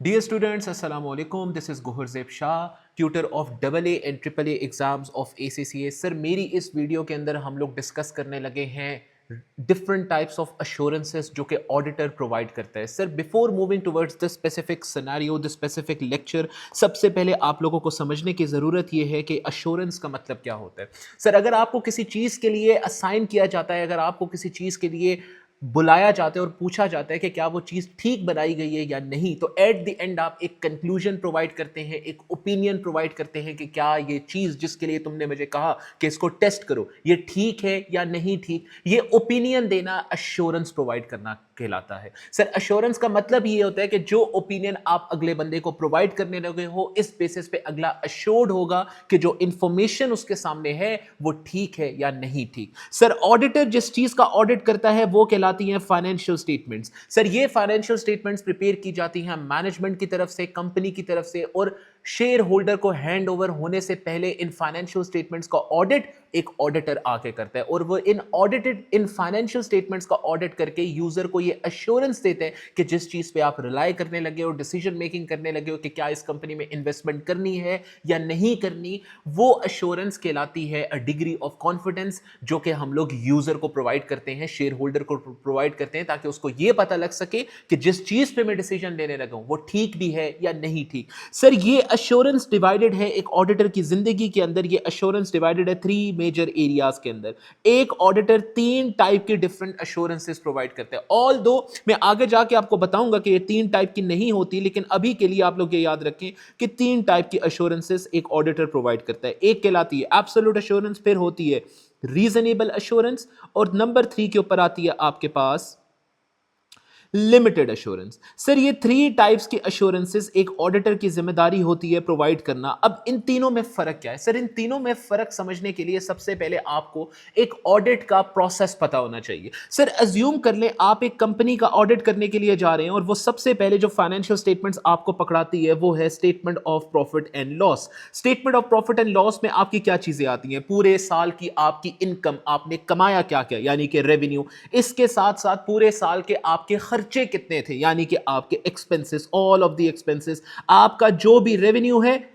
Dear students, Assalamu alaikum. This is Gohar Zeb Shah, tutor of AA and AAA exams of ACCA। Sir मेरी इस video के अंदर हम लोग discuss करने लगे हैं डिफरेंट टाइप्स ऑफ अश्योरेंसेस जो कि ऑडिटर प्रोवाइड करता है। Sir before moving towards the specific scenario, the specific lecture, सबसे पहले आप लोगों को समझने की ज़रूरत यह है कि अश्योरेंस का मतलब क्या होता है। सर अगर आपको किसी चीज़ के लिए असाइन किया जाता है, अगर आपको किसी चीज़ के लिए बुलाया जाता है और पूछा जाता है कि क्या वो चीज़ ठीक बनाई गई है या नहीं, तो एट द एंड आप एक कंक्लूजन प्रोवाइड करते हैं, एक ओपिनियन प्रोवाइड करते हैं कि क्या ये चीज़ जिसके लिए तुमने मुझे कहा कि इसको टेस्ट करो, ये ठीक है या नहीं ठीक। ये ओपिनियन देना अश्योरेंस प्रोवाइड करना कहलाता है। सर अश्योरेंस का मतलब ये होता है कि जो ओपिनियन आप अगले बंदे को प्रोवाइड करने लगे हो, इस बेसिस पे अगला अश्योर्ड होगा कि जो इंफॉर्मेशन उसके सामने है वो ठीक है या नहीं ठीक। सर ऑडिटर जिस चीज़ का ऑडिट करता है वो कहलाता हैं फाइनेंशियल स्टेटमेंट्स। सर ये फाइनेंशियल स्टेटमेंट्स प्रिपेयर की जाती हैं मैनेजमेंट की तरफ से, कंपनी की तरफ से, और शेयर होल्डर को हैंड ओवर होने से पहले इन फाइनेंशियल स्टेटमेंट्स का ऑडिट एक ऑडिटर आके करता है, और वो इन फाइनेंशियल स्टेटमेंट्स का ऑडिट करके यूजर को ये अश्योरेंस देते हैं कि जिस चीज पे आप रिलाई करने लगे हो, डिसीजन मेकिंग करने लगे हो कि क्या इस कंपनी में इन्वेस्टमेंट करनी है या नहीं करनी, वो अश्योरेंस कहलाती है अ डिग्री ऑफ कॉन्फिडेंस, जो कि हम लोग यूजर को प्रोवाइड करते हैं, शेयर होल्डर को प्रोवाइड करते हैं, ताकि उसको यह पता लग सके कि जिस चीज पे मैं डिसीजन लेने लगा हूं वो ठीक भी है या नहीं ठीक। सर ये अश्योरेंस डिवाइडेड है एक ऑडिटर की जिंदगी के अंदर, ये अश्योरेंस डिवाइडेड है 3 मेजर एरियाज के अंदर। एक ऑडिटर 3 टाइप के डिफरेंट अश्योरेंसेस प्रोवाइड करते हैं। ऑल दो मैं आगे जाके आपको बताऊंगा कि ये 3 टाइप की नहीं होती, लेकिन अभी के लिए आप लोग ये याद रखें कि 3 टाइप की अश्योरेंसेस एक ऑडिटर प्रोवाइड करता है। एक कहलाती है एब्सोल्यूट अश्योरेंस, फिर होती है रीजनेबल अश्योरेंस, और नंबर 3 के ऊपर आती है आपके पास लिमिटेड अश्योरेंस। सर ये 3 टाइप्स के अश्योरेंसेस एक ऑडिटर की जिम्मेदारी होती है प्रोवाइड करना। अब इन तीनों में फर्क क्या है? सर इन तीनों में फर्क समझने के लिए सबसे पहले आपको एक ऑडिट का प्रोसेस पता होना चाहिए। सर अज्यूम कर लें आप एक कंपनी का ऑडिट करने के लिए जा रहे हैं, और वो सबसे पहले जो फाइनेंशियल स्टेटमेंट्स आपको पकड़ाती है वो है statement of profit and loss. Statement of profit and loss में आपकी क्या चीजें आती हैं? पूरे साल की आपकी इनकम, आपने कमाया क्या क्या, यानी कि रेवेन्यू। इसके साथ साथ पूरे साल के आपके खर्चे कितने थे, यानी कि आपके expenses, all of the expenses. आपका जो भी रेवेन्यू है,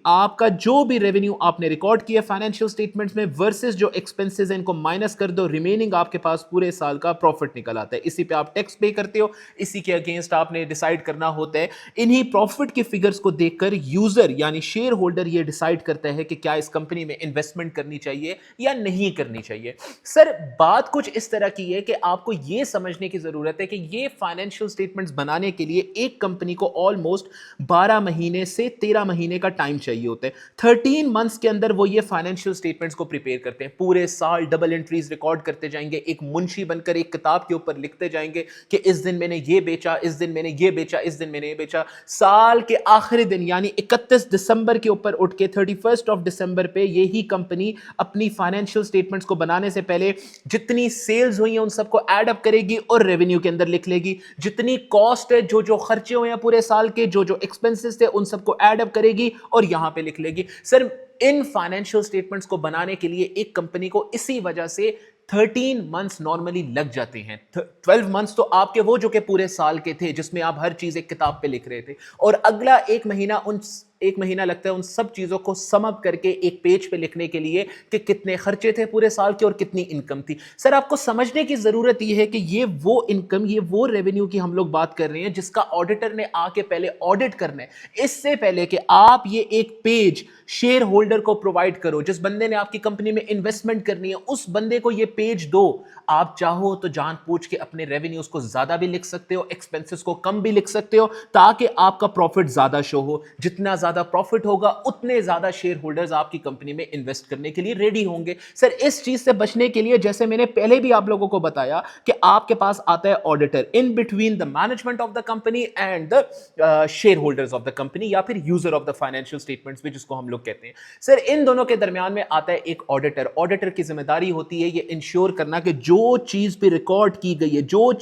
आपका जो भी रेवेन्यू आपने रिकॉर्ड किया फाइनेंशियल स्टेटमेंट्स में वर्सेस जो एक्सपेंसेस हैं, इनको माइनस कर दो, रिमेनिंग आपके पास पूरे साल का प्रॉफिट निकल आता है। इसी पे आप टैक्स पे करते हो, इसी के अगेंस्ट आपने डिसाइड करना होता है। इन्हीं प्रॉफिट के फिगर्स को देखकर यूजर यानी शेयर होल्डर ये डिसाइड करता है कि क्या इस कंपनी में इन्वेस्टमेंट करनी चाहिए या नहीं करनी चाहिए। सर बात कुछ इस तरह की है कि आपको यह समझने की जरूरत है कि ये फाइनेंशियल स्टेटमेंट्स बनाने के लिए एक कंपनी को ऑलमोस्ट 12 महीने से 13 महीने का टाइम चाहिए होता है। 13 मंथ्स के अंदर वो ये फाइनेंशियल स्टेटमेंट्स को प्रिपेयर करते हैं। पूरे साल डबल एंट्रीज रिकॉर्ड करते जाएंगे, एक मुंशी बनकर एक किताब के ऊपर लिखते जाएंगे कि इस दिन मैंने ये बेचा, इस दिन मैंने ये बेचा, इस दिन मैंने ये बेचा। साल के आखिरी दिन यानी 31 दिसंबर के ऊपर उठ के 31 ऑफ दिसंबर पे यही कंपनी अपनी फाइनेंशियल स्टेटमेंट्स को बनाने से पहले जितनी सेल्स हुई हैं उन सबको एड अप करेगी और रेवेन्यू के अंदर लिख लेगी। जितनी कॉस्ट है, जो जो खर्चे हुए हैं पूरे साल के, जो जो एक्सपेंसेस थे, उन सबको एड अप करेगी और यहां पे लिख लेगी। सर इन फाइनेंशियल स्टेटमेंट्स को बनाने के लिए एक कंपनी को इसी वजह से 13 मंथ्स नॉर्मली लग जाते हैं। 12 मंथ्स तो आपके वो जो कि पूरे साल के थे, जिसमें आप हर चीज एक किताब पे लिख रहे थे, और अगला एक महीना लगता है उन सब चीजों को सम अप करके एक पेज पे लिखने के लिए कि कितने खर्चे थे पूरे साल के और कितनी इनकम थी। सर आपको समझने की जरूरत यह है कि ये वो इनकम, ये वो रेवेन्यू की हम लोग बात कर रहे हैं जिसका ऑडिटर ने आके पहले ऑडिट करना है। इससे पहले कि आप ये एक पेज शेयर होल्डर को प्रोवाइड करो, जिस बंदे ने आपकी कंपनी में इन्वेस्टमेंट करनी है उस बंदे को ये पेज दो। आप चाहो तो जान पूछ के अपने रेवेन्यूज को ज्यादा भी लिख सकते हो, एक्सपेंसेस को कम भी लिख सकते हो, ताकि आपका प्रॉफिट ज्यादा शो हो। जितना ज्यादा प्रॉफिट होगा उतने ज्यादा शेयर होल्डर्स आपकी कंपनी में इन्वेस्ट करने के लिए रेडी होंगे। सर इस चीज से बचने के लिए, जैसे मैंने पहले भी आप लोगों को बताया कि आपके पास आता है auditor in between the management of the company and the share holders of the company, या फिर user of the financial statements भी जिसको हम लोग कहते हैं। सर इन दोनों के दरमियान में आता है एक ऑडिटर। ऑडिटर की जिम्मेदारी होती है ये इंश्योर करना कि जो चीज पे रिकॉर्ड की गई है, जो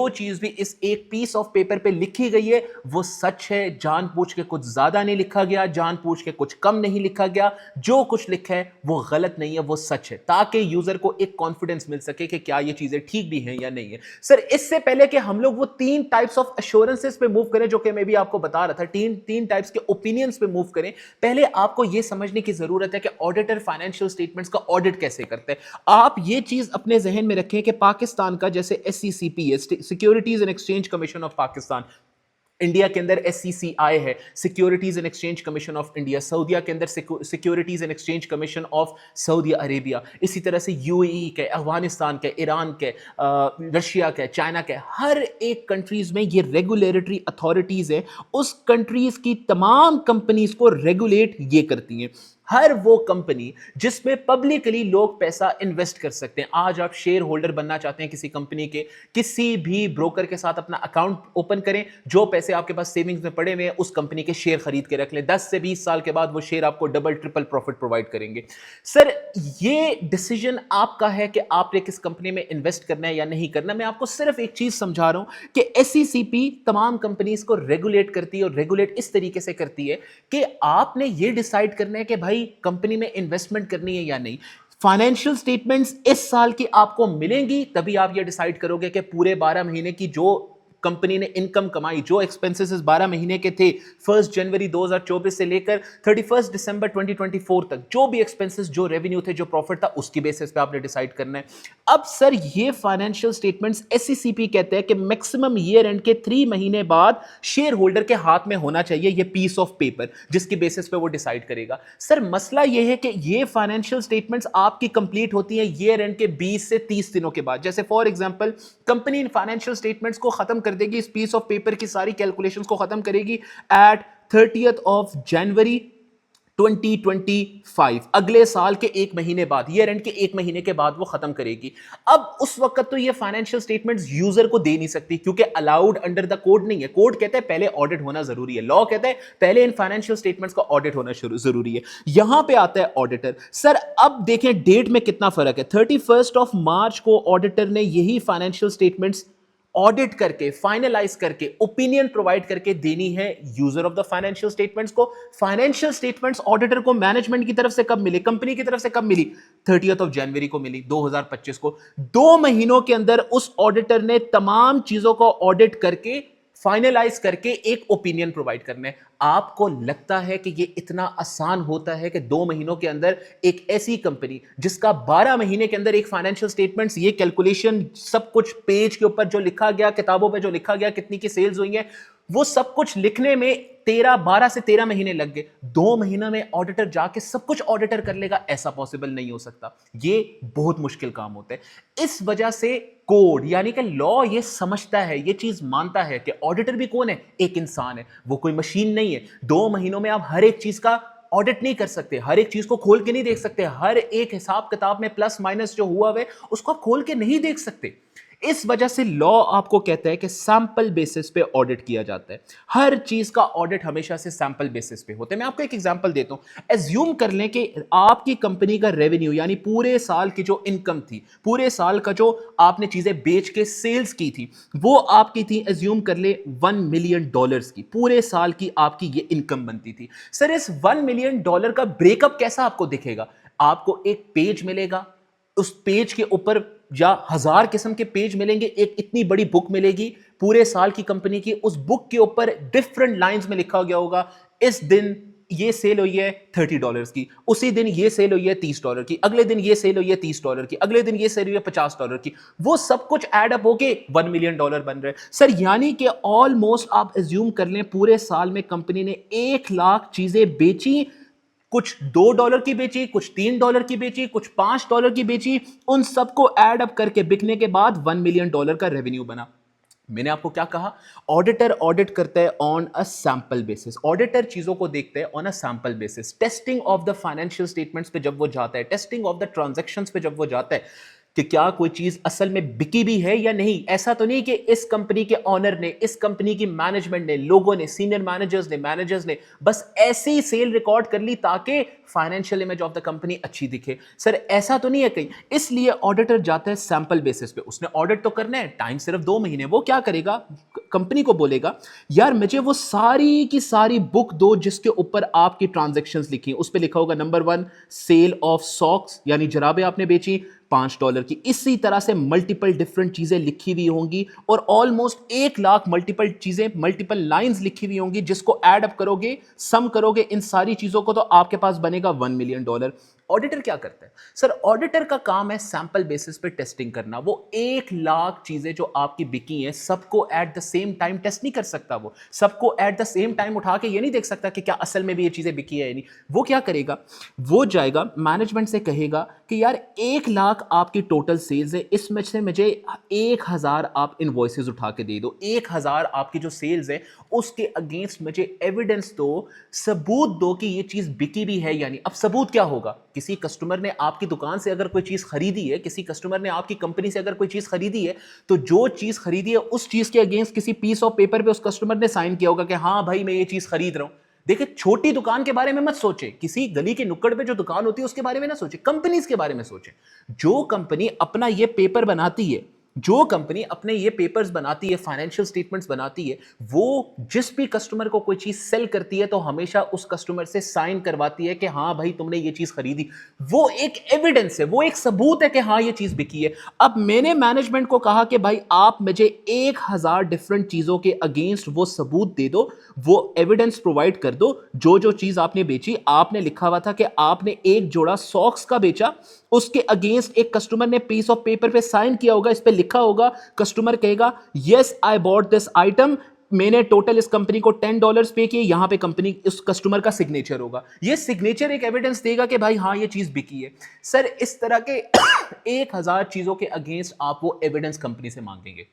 चीज भी इस एक पीस ऑफ पेपर पे लिखी गई है वो सच है, जानबूझ के कुछ ज्यादा नहीं लिखा गया, जानबूझ के कुछ कम नहीं लिखा गया, जो कुछ लिखा है वो गलत नहीं है, वो सच है, ताकि यूजर को एक कॉन्फिडेंस मिल सके कि क्या ये चीजें ठीक भी हैं या नहीं है। सर इससे पहले कि हम लोग वो 3 टाइप्स ऑफ एश्योरेंसेस पे मूव करें, जो कि मैं भी आपको बता रहा था, तीन टाइप्स के ओपिनियंस पे मूव करें, पहले आपको यह समझने की जरूरत है कि ऑडिटर फाइनेंशियल स्टेटमेंट्स का ऑडिट कैसे करते हैं। आप ये चीज अपने जहन में रखें कि पाकिस्तान का जैसे SECP है, securities and exchange commission of Pakistan, India के अंदर SCCI है, securities and exchange commission of India, सऊदीया के अंदर securities and exchange commission of Saudi Arabia, इसी तरह से UAE के, अफगानिस्तान के, ईरान के, रशिया के, चाइना के, हर एक कंट्रीज में ये रेगुलेटरी अथॉरिटीज है, उस कंट्रीज की तमाम कंपनीज को रेगुलेट ये करती हैं। हर वो कंपनी जिसमें पब्लिकली लोग पैसा इन्वेस्ट कर सकते हैं। आज आप शेयर होल्डर बनना चाहते हैं किसी कंपनी के, किसी भी ब्रोकर के साथ अपना अकाउंट ओपन करें, जो पैसे आपके पास सेविंग्स में पड़े हुए हैं उस कंपनी के शेयर खरीद के रख लें, 10 से 20 साल के बाद वो शेयर आपको डबल ट्रिपल प्रॉफिट प्रोवाइड करेंगे। सर ये डिसीजन आपका है कि आपने किस कंपनी में इन्वेस्ट करना है या नहीं करना। मैं आपको सिर्फ एक चीज समझा रहा हूं कि SECP तमाम कंपनीज को रेगुलेट करती है, और रेगुलेट इस तरीके से करती है कि आपने ये डिसाइड करना है कि भाई कंपनी में इन्वेस्टमेंट करनी है या नहीं। फाइनेंशियल स्टेटमेंट्स इस साल की आपको मिलेंगी, तभी आप ये डिसाइड करोगे कि पूरे 12 महीने की जो कंपनी ने इनकम कमाई, जो एक्सपेंसेस 12 महीने के थे, 1 जनवरी 2024 से लेकर 31 दिसंबर 2024 तक, जो भी एक्सपेंसेस, जो रेवेन्यू थे, जो प्रॉफिट था, उसकी बेसिस पे आपने डिसाइड करना है। अब सर ये फाइनेंशियल स्टेटमेंट्स SECP कहते हैं कि मैक्सिमम ईयर एंड के 3 महीने बाद शेयर होल्डर के हाथ में होना चाहिए ये पीस ऑफ पेपर, जिसकी बेसिस पे वो डिसाइड करेगा। सर मसला ये है कि ये फाइनेंशियल स्टेटमेंट्स आपकी कंप्लीट होती है ईयर एंड के 20 से 30 दिनों के बाद। जैसे for example company in financial statements को खत्म कर देगी, इस पीस ऑफ पेपर की सारी कैलकुलेशंस को खत्म करेगी एट 30th of January 2025, अगले साल के 1 महीने बाद, ईयर एंड के 1 महीने के बाद वो खत्म करेगी। अब उस वक्त तो ये फाइनेंशियल स्टेटमेंट्स यूजर को दे नहीं सकती, क्योंकि अलाउड अंडर द कोड नहीं है। कोड कहता है पहले ऑडिट होना जरूरी है, लॉ कहता है पहले इन फाइनेंशियल स्टेटमेंट्स का ऑडिट होना जरूरी है। यहां पे आता है ऑडिटर। सर अब देखें डेट में कितना फर्क है। 31 मार्च को ऑडिटर ने यही फाइनेंशियल स्टेटमेंट्स ऑडिट करके, फाइनलाइज करके, ओपिनियन प्रोवाइड करके देनी है user of the financial statements को। फाइनेंशियल स्टेटमेंट्स ऑडिटर को मैनेजमेंट की तरफ से कब मिली, कंपनी की तरफ से कब मिली? 30th जनवरी को मिली 2025 को। 2 महीनों के अंदर उस ऑडिटर ने तमाम चीजों को ऑडिट करके, फाइनलाइज करके एक ओपिनियन प्रोवाइड करना है। आपको लगता है कि ये इतना आसान होता है कि 2 महीनों के अंदर एक ऐसी कंपनी जिसका 12 महीने के अंदर एक फाइनेंशियल स्टेटमेंट्स, ये कैलकुलेशन सब कुछ पेज के ऊपर जो लिखा गया, किताबों पे जो लिखा गया, कितनी की सेल्स हुई है, वो सब कुछ लिखने में 12 से 13 महीने लग गए। 2 महीना में ऑडिटर जाके सब कुछ ऑडिटर कर लेगा? ऐसा पॉसिबल नहीं हो सकता। ये बहुत मुश्किल काम होता है। इस वजह से कोड यानी कि लॉ ये समझता है, ये चीज मानता है कि ऑडिटर भी कौन है? एक इंसान है, वो कोई मशीन नहीं है। 2 महीनों में आप हर एक चीज का ऑडिट नहीं कर सकते, हर एक चीज को खोल के नहीं देख सकते, हर एक हिसाब किताब में प्लस माइनस जो हुआ है उसको आप खोल के नहीं देख सकते। इस वजह से लॉ आपको कहता है कि सैंपल बेसिस पे ऑडिट किया जाता है। हर चीज का ऑडिट हमेशा से सैंपल बेसिस पे होता है। मैं आपको एक एग्जांपल देता हूं। एज्यूम कर लें कि आपकी कंपनी का रेवेन्यू यानी पूरे साल की जो इनकम थी, पूरे साल का जो आपने चीजें बेच के सेल्स की थी, वो आपकी थी, एज्यूम कर ले $1 मिलियन की पूरे साल की आपकी ये इनकम बनती थी। सर इस $1 मिलियन का ब्रेकअप कैसा आपको दिखेगा? आपको एक पेज मिलेगा, उस पेज के ऊपर या 1000 किस्म के पेज मिलेंगे, एक इतनी बड़ी बुक मिलेगी पूरे साल की कंपनी की। उस बुक के ऊपर डिफरेंट लाइंस में लिखा गया होगा, इस दिन ये सेल हुई है $30 की, उसी दिन ये सेल हुई है $30 की, अगले दिन ये सेल हुई है $30 की, अगले दिन ये सेल हुई है $50 की। वो सब कुछ ऐड अप होके $1 मिलियन बन रहे हैं। सर यानी कि ऑलमोस्ट आप एज्यूम कर लें पूरे साल में कंपनी ने 1 लाख चीजें बेची, कुछ $2 की बेची, कुछ $3 की बेची, कुछ $5 की बेची, उन सबको ऐड अप करके बिकने के बाद $1 मिलियन का रेवेन्यू बना। मैंने आपको क्या कहा? ऑडिटर ऑडिट करता है on a sample basis. Auditor चीजों को देखते हैं on a sample basis. Testing of the financial statements पे जब वो जाता है, टेस्टिंग ऑफ द ट्रांजैक्शंस पे जब वो जाता है, कि क्या कोई चीज असल में बिकी भी है या नहीं। ऐसा तो नहीं कि इस कंपनी के ऑनर ने, इस कंपनी की मैनेजमेंट ने, लोगों ने, सीनियर मैनेजर्स ने बस ऐसे ही सेल रिकॉर्ड कर ली ताकि financial image of the company अच्छी दिखे। सर ऐसा तो नहीं है कहीं, इसलिए ऑडिटर जाता है सैंपल बेसिस पे। उसने ऑडिट तो करना है, टाइम सिर्फ 2 महीने। वो क्या करेगा, कंपनी को बोलेगा यार मुझे वो सारी की सारी बुक दो जिसके ऊपर आपकी ट्रांजैक्शंस लिखी, उस पर लिखा होगा नंबर 1 सेल ऑफ सॉक्स यानी जराबे आपने बेची $5 की। इसी तरह से मल्टीपल डिफरेंट चीजें लिखी हुई होंगी और ऑलमोस्ट 1 लाख मल्टीपल चीजें, मल्टीपल लाइंस लिखी हुई होंगी, जिसको ऐड अप करोगे, सम करोगे इन सारी चीजों को, तो आपके पास बनेगा $1 मिलियन। ऑडिटर क्या करता है सर, ऑडिटर का काम है सैंपल बेसिस पे टेस्टिंग करना। वो 1 लाख चीजें जो आपकी बिकी हैं सबको at the same time test नहीं कर सकता। वो सबको एट द सेम टाइम उठा के ये नहीं देख सकता कि क्या असल में भी ये चीजें बिकी है या नहीं। वो क्या करेगा, वो जाएगा मैनेजमेंट से कहेगा कि यार 1 लाख आपकी टोटल सेल्स है, इसमें से मुझे 1000 आप इनवॉइसेस उठा के दे दो, 1000 आपकी जो सेल्स है उसके अगेंस्ट मुझे एविडेंस दो, सबूत दो कि ये चीज बिकी भी है यानी। अब सबूत क्या होगा, किसी कस्टमर ने आपकी दुकान से अगर कोई चीज खरीदी है, किसी कस्टमर ने आपकी कंपनी से अगर कोई चीज खरीदी है, तो जो चीज खरीदी है उस चीज के अगेंस्ट किसी पीस ऑफ पेपर पे उस कस्टमर ने साइन किया होगा कि हाँ भाई मैं ये चीज खरीद रहा हूं। देखिए छोटी दुकान के बारे में मत सोचे, किसी गली के नुक्कड़ पे जो दुकान होती है उसके बारे में ना सोचे, कंपनीज के बारे में सोचे। जो कंपनी अपना ये पेपर बनाती है, जो कंपनी अपने ये पेपर्स बनाती है, फाइनेंशियल स्टेटमेंट्स बनाती है, वो जिस भी कस्टमर को कोई चीज सेल करती है तो हमेशा उस कस्टमर से साइन करवाती है कि हाँ भाई तुमने ये चीज खरीदी। वो एक एविडेंस है, वो एक सबूत है कि हाँ ये चीज बिकी है। अब मैंने मैनेजमेंट को कहा कि भाई आप मुझे 1000 डिफरेंट चीजों के अगेंस्ट वो सबूत दे दो, वो एविडेंस प्रोवाइड कर दो। जो जो चीज आपने बेची, आपने लिखा हुआ था कि आपने एक जोड़ा सॉक्स का बेचा, उसके अगेंस्ट एक कस्टमर ने पीस ऑफ पेपर पे साइन किया होगा, इस पे लिखा होगा, कस्टमर कहेगा yes I bought this item, मैंने टोटल इस कंपनी को $10 पे किए, यहां पे कंपनी उस कस्टमर का सिग्नेचर होगा। ये सिग्नेचर एक एविडेंस देगा कि भाई हाँ ये चीज बिकी है। सर इस तरह के 1000 चीजों के अगेंस्ट आप वो एविडेंस कंपनी से मांगेंगे।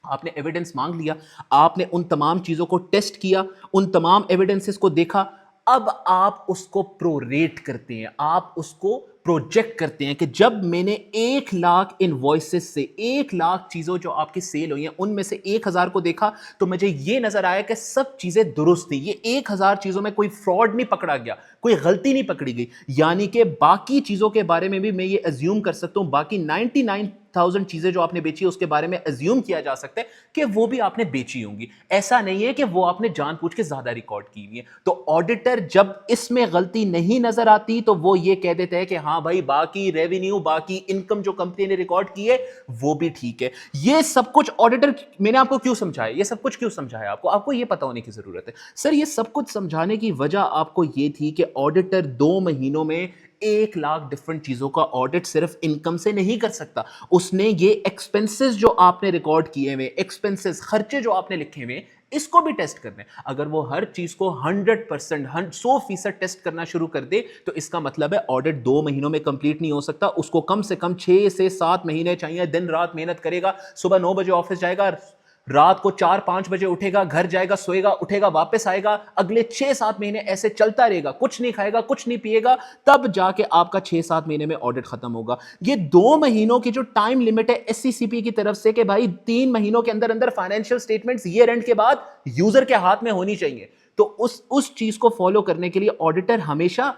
आपने एविडेंस मांग लिया, आपने उन तमाम चीजों को टेस्ट किया, उन तमाम एविडेंसेस को देखा, अब आप उसको प्रोरेट करते हैं, आप उसको प्रोजेक्ट करते हैं कि जब मैंने 1 लाख इनवॉइसेस से 1 लाख चीजों जो आपकी सेल हुई हैं उनमें से 1000 को देखा तो मुझे ये नजर आया कि सब चीजें दुरुस्त थी। ये 1000 चीजों में कोई फ्रॉड नहीं पकड़ा गया, कोई गलती नहीं पकड़ी गई, यानी कि बाकी चीजों के बारे में भी मैं ये अज्यूम कर सकता हूं, बाकी 99,000 चीजें जो आपने बेची उसके बारे में अज्यूम किया जा सकता है कि वो भी आपने बेची होंगी। ऐसा नहीं है कि वो आपने जानबूझ के ज्यादा रिकॉर्ड की हुई है। तो ऑडिटर जब इसमें गलती नहीं नजर आती तो वो ये कह देते हैं कि हाँ भाई बाकी रेवेन्यू, बाकी इनकम जो कंपनी ने रिकॉर्ड की है वो भी ठीक है। ये सब कुछ ऑडिटर, मैंने आपको क्यों समझाया, ये सब कुछ क्यों समझाया आपको, आपको ये पता होने की जरूरत है। सर ये सब कुछ समझाने की वजह आपको ये थी कि ऑडिटर 2 महीनों में 1 लाख डिफरेंट चीजों का ऑडिट सिर्फ इनकम से नहीं कर सकता। उसने ये एक्सपेंसेस जो आपने रिकॉर्ड किए हुए, एक्सपेंसेस खर्चे जो आपने लिखे हुए, इसको भी टेस्ट करने। अगर वो हर चीज को 100% 100% टेस्ट करना शुरू कर दे तो इसका मतलब है ऑडिट 2 महीनों में कंप्लीट नहीं हो सकता, उसको कम से कम 6 से 7 महीने चाहिए। दिन रात मेहनत करेगा, सुबह 9 बजे ऑफिस जाएगा, रात को 4-5 बजे उठेगा, घर जाएगा, सोएगा, उठेगा, वापस आएगा, अगले 6-7 महीने ऐसे चलता रहेगा, कुछ नहीं खाएगा, कुछ नहीं पिएगा, तब जाके आपका 6-7 महीने में ऑडिट खत्म होगा। ये 2 महीनों की जो टाइम लिमिट है एससीसीपी की तरफ से कि भाई 3 महीनों के अंदर अंदर फाइनेंशियल स्टेटमेंट्स ईयर एंड के बाद यूजर के हाथ में होनी चाहिए, तो उस चीज को फॉलो करने के लिए ऑडिटर हमेशा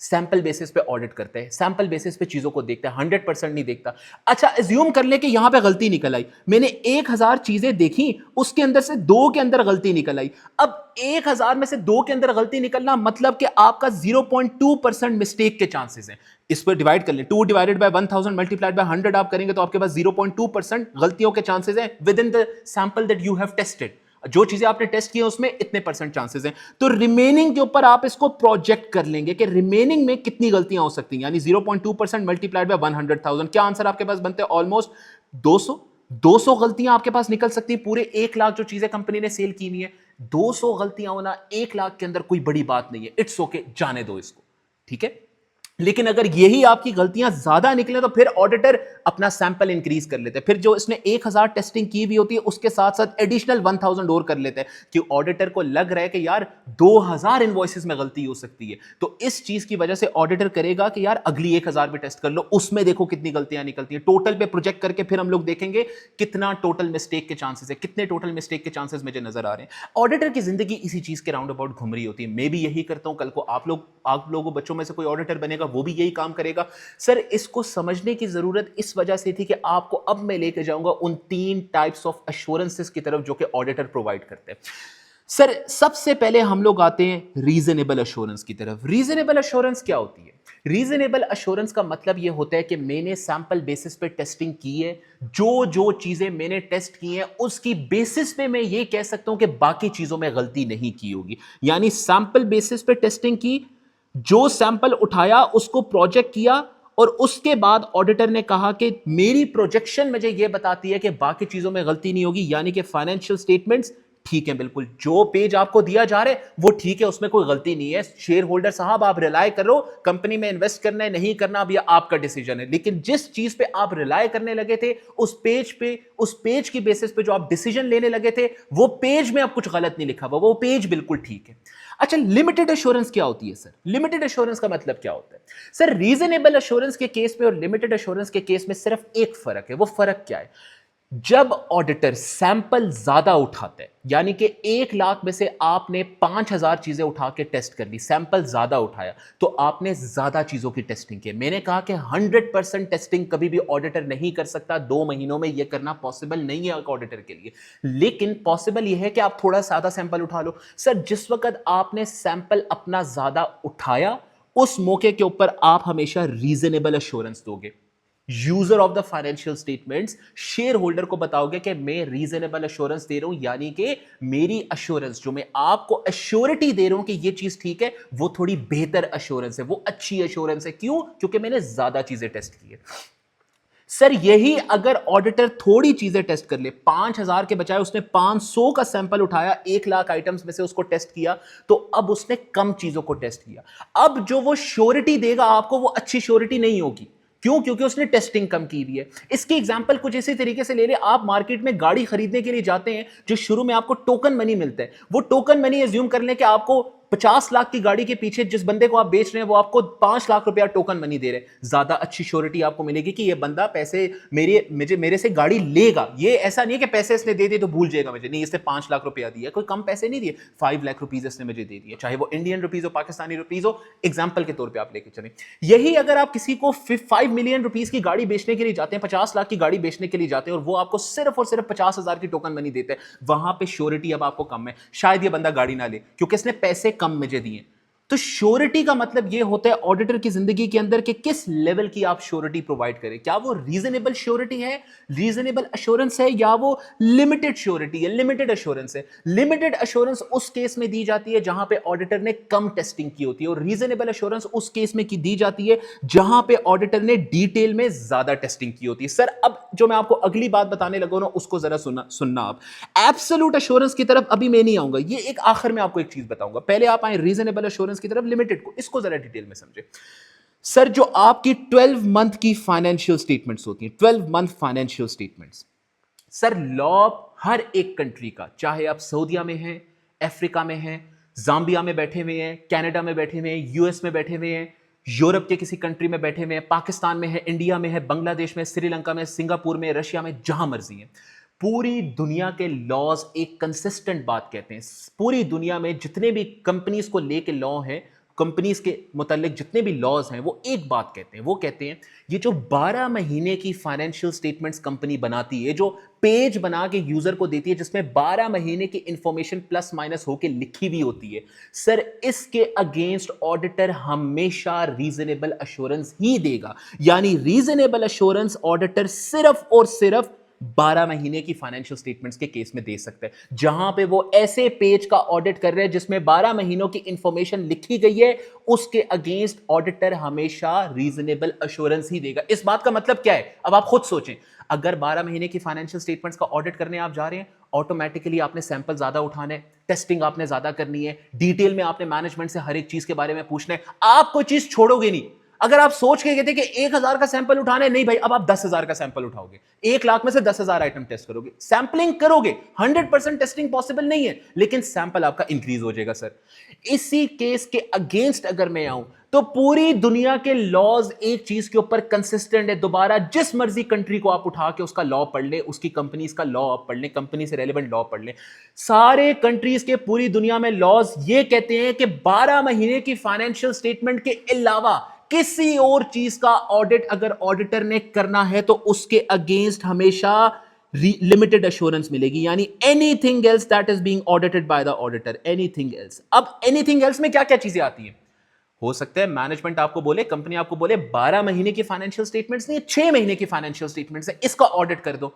सैंपल बेसिस पे ऑडिट करते हैं, सैंपल बेसिस पे चीजों को देखता है, 100% नहीं देखता। अच्छा अज्यूम कर ले कि यहां पे गलती निकल आई, मैंने 1000 चीजें देखी, उसके अंदर से 2 के अंदर गलती निकल आई। अब 1000 में से 2 के अंदर गलती निकलना मतलब कि आपका 0.2% मिस्टेक के चांसेस हैं। इस पर डिवाइड कर ले, 2 डिवाइडेड बाय 1000 मल्टीप्लाइड बाय 100 आप करेंगे तो आपके पास 0.2% गलतियों के चांसेस हैं with in the sample that you have tested. जो चीजें आपने टेस्ट की है उसमें इतने % चांसेस हैं, तो रिमेनिंग के ऊपर आप इसको प्रोजेक्ट कर लेंगे कि रिमेनिंग में कितनी गलतियां हो सकती हैं, यानी 0.2% मल्टीप्लाइड बाय 100,000, क्या आंसर आपके पास बनते हैं? ऑलमोस्ट 200 गलतियां आपके पास निकल सकती है। पूरे 1 लाख जो चीजें कंपनी ने सेल की हुई है, 200 गलतियां होना 1 लाख के अंदर कोई बड़ी बात नहीं है, इट्स ओके, जाने दो इसको, ठीक है। लेकिन अगर यही आपकी गलतियां ज्यादा निकले तो फिर ऑडिटर अपना सैंपल इंक्रीज कर लेते हैं, फिर जो इसने 1000 टेस्टिंग की भी होती है उसके साथ साथ एडिशनल 1000 और कर लेते हैं कि ऑडिटर को लग रहा है कि यार 2000 इनवॉइसेस में गलती हो सकती है, तो इस चीज की वजह से ऑडिटर करेगा कि यार अगली 1000 भी टेस्ट कर लो, उसमें देखो कितनी गलतियां निकलती है, टोटल पे प्रोजेक्ट करके फिर हम लोग देखेंगे कितना टोटल मिस्टेक के चांसेस है, कितने टोटल मिस्टेक के चांसेस मुझे नजर आ रहे हैं। ऑडिटर की जिंदगी इसी चीज के राउंड अबाउट घूम रही होती है। मैं भी यही करता हूं, कल को आप लोगों बच्चों में से कोई ऑडिटर बनेगा वो भी यही काम करेगा। सर इसको समझने की जरूरत इस वजह से थी कि आपको अब मैं लेके जाऊंगा उन 3 टाइप्स ऑफ अश्योरेंसेस की तरफ जो कि ऑडिटर प्रोवाइड करते हैं। सर सबसे पहले हम लोग आते हैं रीजनेबल अश्योरेंस की तरफ। रीजनेबल अश्योरेंस क्या होती है? रीजनेबल अश्योरेंस का मतलब यह होता है कि मैंने सैंपल बेसिस पे टेस्टिंग की है, जो जो चीजें मैंने टेस्ट की हैं उसकी बेसिस पे मैं ये कह सकता हूं कि बाकी चीजों में गलती नहीं की होगी। यानी सैंपल बेसिस पे टेस्टिंग की, जो सैंपल उठाया उसको प्रोजेक्ट किया, और उसके बाद ऑडिटर ने कहा कि मेरी प्रोजेक्शन मुझे यह बताती है कि बाकी चीजों में गलती नहीं होगी, यानी कि फाइनेंशियल स्टेटमेंट्स ठीक है, बिल्कुल जो पेज आपको दिया जा रहा है वो ठीक है, उसमें कोई गलती नहीं है। शेयर होल्डर साहब आप रिलाय करो, कंपनी में इन्वेस्ट करना है नहीं करना अब यह आपका डिसीजन है, लेकिन जिस चीज पे आप रिलाय करने लगे थे उस पेज की बेसिस पे जो आप डिसीजन लेने लगे थे वो पेज में अब कुछ गलत नहीं लिखा हुआ, वो पेज बिल्कुल ठीक है। अच्छा, लिमिटेड एश्योरेंस क्या होती है सर? लिमिटेड एश्योरेंस का मतलब क्या होता है? सर रीजनेबल एश्योरेंस के केस में और लिमिटेड एश्योरेंस के केस में सिर्फ एक फर्क है। वो फर्क क्या है? जब ऑडिटर सैंपल ज्यादा उठाते हैं, यानी कि 1 लाख में से आपने 5000 चीजें उठा के टेस्ट कर ली, सैंपल ज्यादा उठाया तो आपने ज्यादा चीजों की टेस्टिंग की। मैंने कहा कि 100% टेस्टिंग कभी भी ऑडिटर नहीं कर सकता, 2 महीनों में यह करना पॉसिबल नहीं है एक ऑडिटर के लिए, लेकिन पॉसिबल यह है कि आप थोड़ा ज्यादा सैंपल उठा लो। सर जिस वक्त आपने सैंपल अपना ज्यादा उठाया उस मौके के ऊपर आप हमेशा रीजनेबल एश्योरेंस दोगे। User of the financial statements share holder को बताओगे कि मैं रीजनेबल एश्योरेंस दे रहा हूं, यानी कि मेरी एश्योरेंस जो मैं आपको एश्योरिटी दे रहा हूं कि ये चीज ठीक है, वो थोड़ी बेहतर एश्योरेंस है, वो अच्छी एश्योरेंस है। क्यों? क्योंकि मैंने ज्यादा चीजें टेस्ट की है। सर यही अगर ऑडिटर थोड़ी चीजें टेस्ट कर ले, 5000 के बजाय उसने 500 का सैंपल उठाया, 1 लाख आइटम्स में से उसको टेस्ट किया, तो अब उसने कम चीजों को टेस्ट किया। अब जो वो श्योरिटी देगा आपको वो अच्छी श्योरिटी नहीं होगी। क्यों? क्योंकि उसने टेस्टिंग कम की हुई है। इसकी एग्जांपल कुछ इसी तरीके से ले ले, आप मार्केट में गाड़ी खरीदने के लिए जाते हैं, जो शुरू में आपको टोकन मनी मिलता है, वो टोकन मनी एज्यूम कर लें कि आपको 50 लाख की गाड़ी के पीछे जिस बंदे को आप बेच रहे हैं वो आपको 5 लाख रुपया टोकन मनी दे रहे हैं। ज्यादा अच्छी श्योरिटी आपको मिलेगी कि ये बंदा पैसे मेरे से गाड़ी लेगा। ये ऐसा नहीं है कि पैसे इसने दे दिए तो भूल जाएगा मुझे, नहीं, इसने 5 लाख रुपया दिया, कोई कम पैसे नहीं दिए, 5 लाख रुपीज इसने मुझे दे दिए, चाहे वो इंडियन रुपीज हो पाकिस्तानी रुपीज हो, एग्जाम्पल के तौर पर आप लेके चले। यही अगर आप किसी को 5 मिलियन रुपीज की गाड़ी बेचने के लिए जाते हैं, 50 लाख की गाड़ी बेचने के लिए जाते हैं और वो आपको सिर्फ और सिर्फ 50,000 की टोकन मनी देते हैं, वहां पे श्योरिटी अब आपको कम है, शायद ये बंदा गाड़ी ना ले क्योंकि इसने पैसे कम मुझे दिए। तो श्योरिटी का मतलब यह होता है ऑडिटर की जिंदगी के अंदर कि किस लेवल की आप श्योरिटी प्रोवाइड करें, क्या वो रीजनेबल श्योरिटी है, रीजनेबल एश्योरेंस है, या वो लिमिटेड श्योरिटी है, लिमिटेड एश्योरेंस है। लिमिटेड एश्योरेंस उस केस में दी जाती है जहां पे ऑडिटर ने कम टेस्टिंग की होती है, और रीजनेबल एश्योरेंस उस केस में की दी जाती है जहां पे ऑडिटर ने डिटेल में ज्यादा टेस्टिंग की होती है। सर अब जो मैं आपको अगली बात बताने लगा ना उसको जरा सुनना आप। एब्सोल्यूट एश्योरेंस की तरफ अभी मैं नहीं आऊंगा, ये एक आखिर में आपको एक चीज बताऊंगा, पहले आप आए रीजनेबल एश्योरेंस की तरफ, लिमिटेड को, इसको जरा डिटेल में समझे। सर जो आपकी 12 मंथ की फाइनेंशियल स्टेटमेंट्स होती हैं, 12 month financial statements, sir law हर एक कंट्री का, चाहे आप सऊदीया में हैं, अफ्रीका में हैं, जाम्बिया में बैठे हुए हैं, कनाडा में बैठे हुए हैं, यूएस में बैठे हुए हैं, यूरोप के किसी कंट्री में बैठे हुए हैं, पाकिस्तान में है, इंडिया में है, बांग्लादेश में, श्रीलंका में, सिंगापुर में, रशिया में, जहां मर्जी है, पूरी दुनिया के लॉज एक कंसिस्टेंट बात कहते हैं। पूरी दुनिया में जितने भी कंपनीज को लेके लॉ हैं, कंपनीज के मुतालिक जितने भी लॉज हैं, वो एक बात कहते हैं, वो कहते हैं ये जो 12 महीने की फाइनेंशियल स्टेटमेंट्स कंपनी बनाती है, जो पेज बना के यूजर को देती है जिसमें 12 महीने की इंफॉर्मेशन प्लस माइनस होके लिखी हुई होती है, सर इसके अगेंस्ट ऑडिटर हमेशा रीजनेबल एश्योरेंस ही देगा। यानी रीजनेबल एश्योरेंस ऑडिटर सिर्फ और सिर्फ 12 महीने की फाइनेंशियल स्टेटमेंट्स के केस में दे सकते हैं, जहां पे वो ऐसे पेज का ऑडिट कर रहे हैं जिसमें 12 महीनों की इंफॉर्मेशन लिखी गई है, उसके अगेंस्ट ऑडिटर हमेशा रीजनेबल एश्योरेंस ही देगा। इस बात का मतलब क्या है? अब आप खुद सोचें, अगर 12 महीने की फाइनेंशियल स्टेटमेंट्स का ऑडिट करने आप जा रहे हैं, ऑटोमेटिकली आपने सैंपल ज्यादा उठाने, टेस्टिंग आपने ज्यादा करनी है, डिटेल में आपने मैनेजमेंट से हर एक चीज के बारे में पूछना है, आप कोई चीज छोड़ोगे नहीं। अगर आप सोच के कहते कि 1,000 का सैंपल उठाना है, नहीं भाई, अब आप 10,000 का सैंपल उठाओगे, 1 लाख में से 10,000 आइटम टेस्ट करोगे, सैंपलिंग करोगे, 100% टेस्टिंग पॉसिबल नहीं है, लेकिन सैंपल आपका इंक्रीज हो जाएगा सर। इसी केस के अगेंस्ट अगर मैं आऊं तो पूरी दुनिया के लॉज एक चीज के ऊपर कंसिस्टेंट है। दोबारा जिस मर्जी कंट्री को आप उठा के उसका लॉ पढ़ ले, उसकी कंपनीज का लॉ आप पढ़ ले, कंपनी से रेलेवेंट लॉ पढ़ ले, सारे कंट्रीज के पूरी दुनिया में लॉज ये कहते हैं कि 12 महीने की फाइनेंशियल स्टेटमेंट के अलावा किसी और चीज का ऑडिट अगर ऑडिटर ने करना है तो उसके अगेंस्ट हमेशा लिमिटेड अश्योरेंस मिलेगी, यानी anything else that is being audited by the auditor, anything else. अब एनीथिंग एल्स में क्या क्या चीजें आती हैं? हो सकता है मैनेजमेंट आपको बोले, कंपनी आपको बोले 12 महीने की फाइनेंशियल स्टेटमेंट्स नहीं, 6 महीने की फाइनेंशियल स्टेटमेंट्स है, इसका ऑडिट कर दो।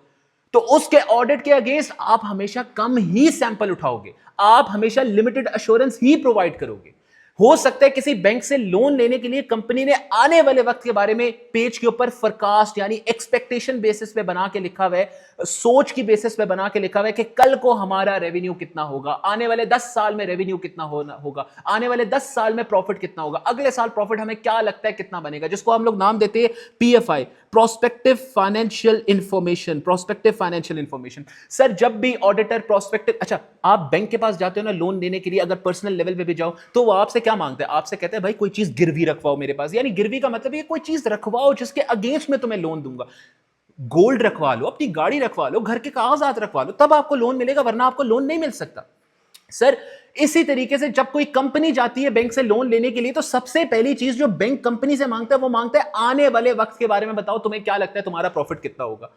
तो उसके ऑडिट के अगेंस्ट आप हमेशा कम ही सैंपल उठाओगे, आप हमेशा लिमिटेड अश्योरेंस ही प्रोवाइड करोगे। हो सकता है किसी बैंक से लोन लेने के लिए कंपनी ने आने वाले वक्त के बारे में पेज के ऊपर फोरकास्ट यानी एक्सपेक्टेशन बेसिस पे बना के लिखा हुआ है, सोच की बेसिस पे बना के लिखा हुआ है कि कल को हमारा रेवेन्यू कितना होगा, आने वाले 10 साल में रेवेन्यू कितना होगा, आने वाले 10 साल में प्रॉफिट कितना होगा, अगले साल प्रॉफिट हमें क्या लगता है कितना बनेगा, जिसको हम लोग नाम देते हैं PFI, prospective financial information. Prospective financial information sir, जब भी ऑडिटर प्रोस्पेक्टिव, अच्छा आप बैंक के पास जाते हो ना लोन लेने के लिए, अगर पर्सनल लेवल पे भी जाओ तो वो आपसे क्या मांगते हैं? आपसे कहते हैं भाई कोई चीज गिरवी रखवाओ मेरे पास, यानी गिरवी का मतलब ये कोई चीज रखवाओ जिसके अगेंस्ट में तुम्हें लोन दूंगा। गोल्ड रखवा लो, अपनी गाड़ी रखवा लो, घर के कागजात रखवा लो, तब आपको लोन मिलेगा, वरना आपको लोन नहीं मिल सकता। सर इसी तरीके से जब कोई कंपनी जाती है बैंक से लोन लेने के लिए तो सबसे पहली चीज जो बैंक कंपनी से मांगता है वो मांगता है आने वाले वक्त के बारे में बताओ, तुम्हें क्या लगता है तुम्हारा प्रॉफिट कितना होगा।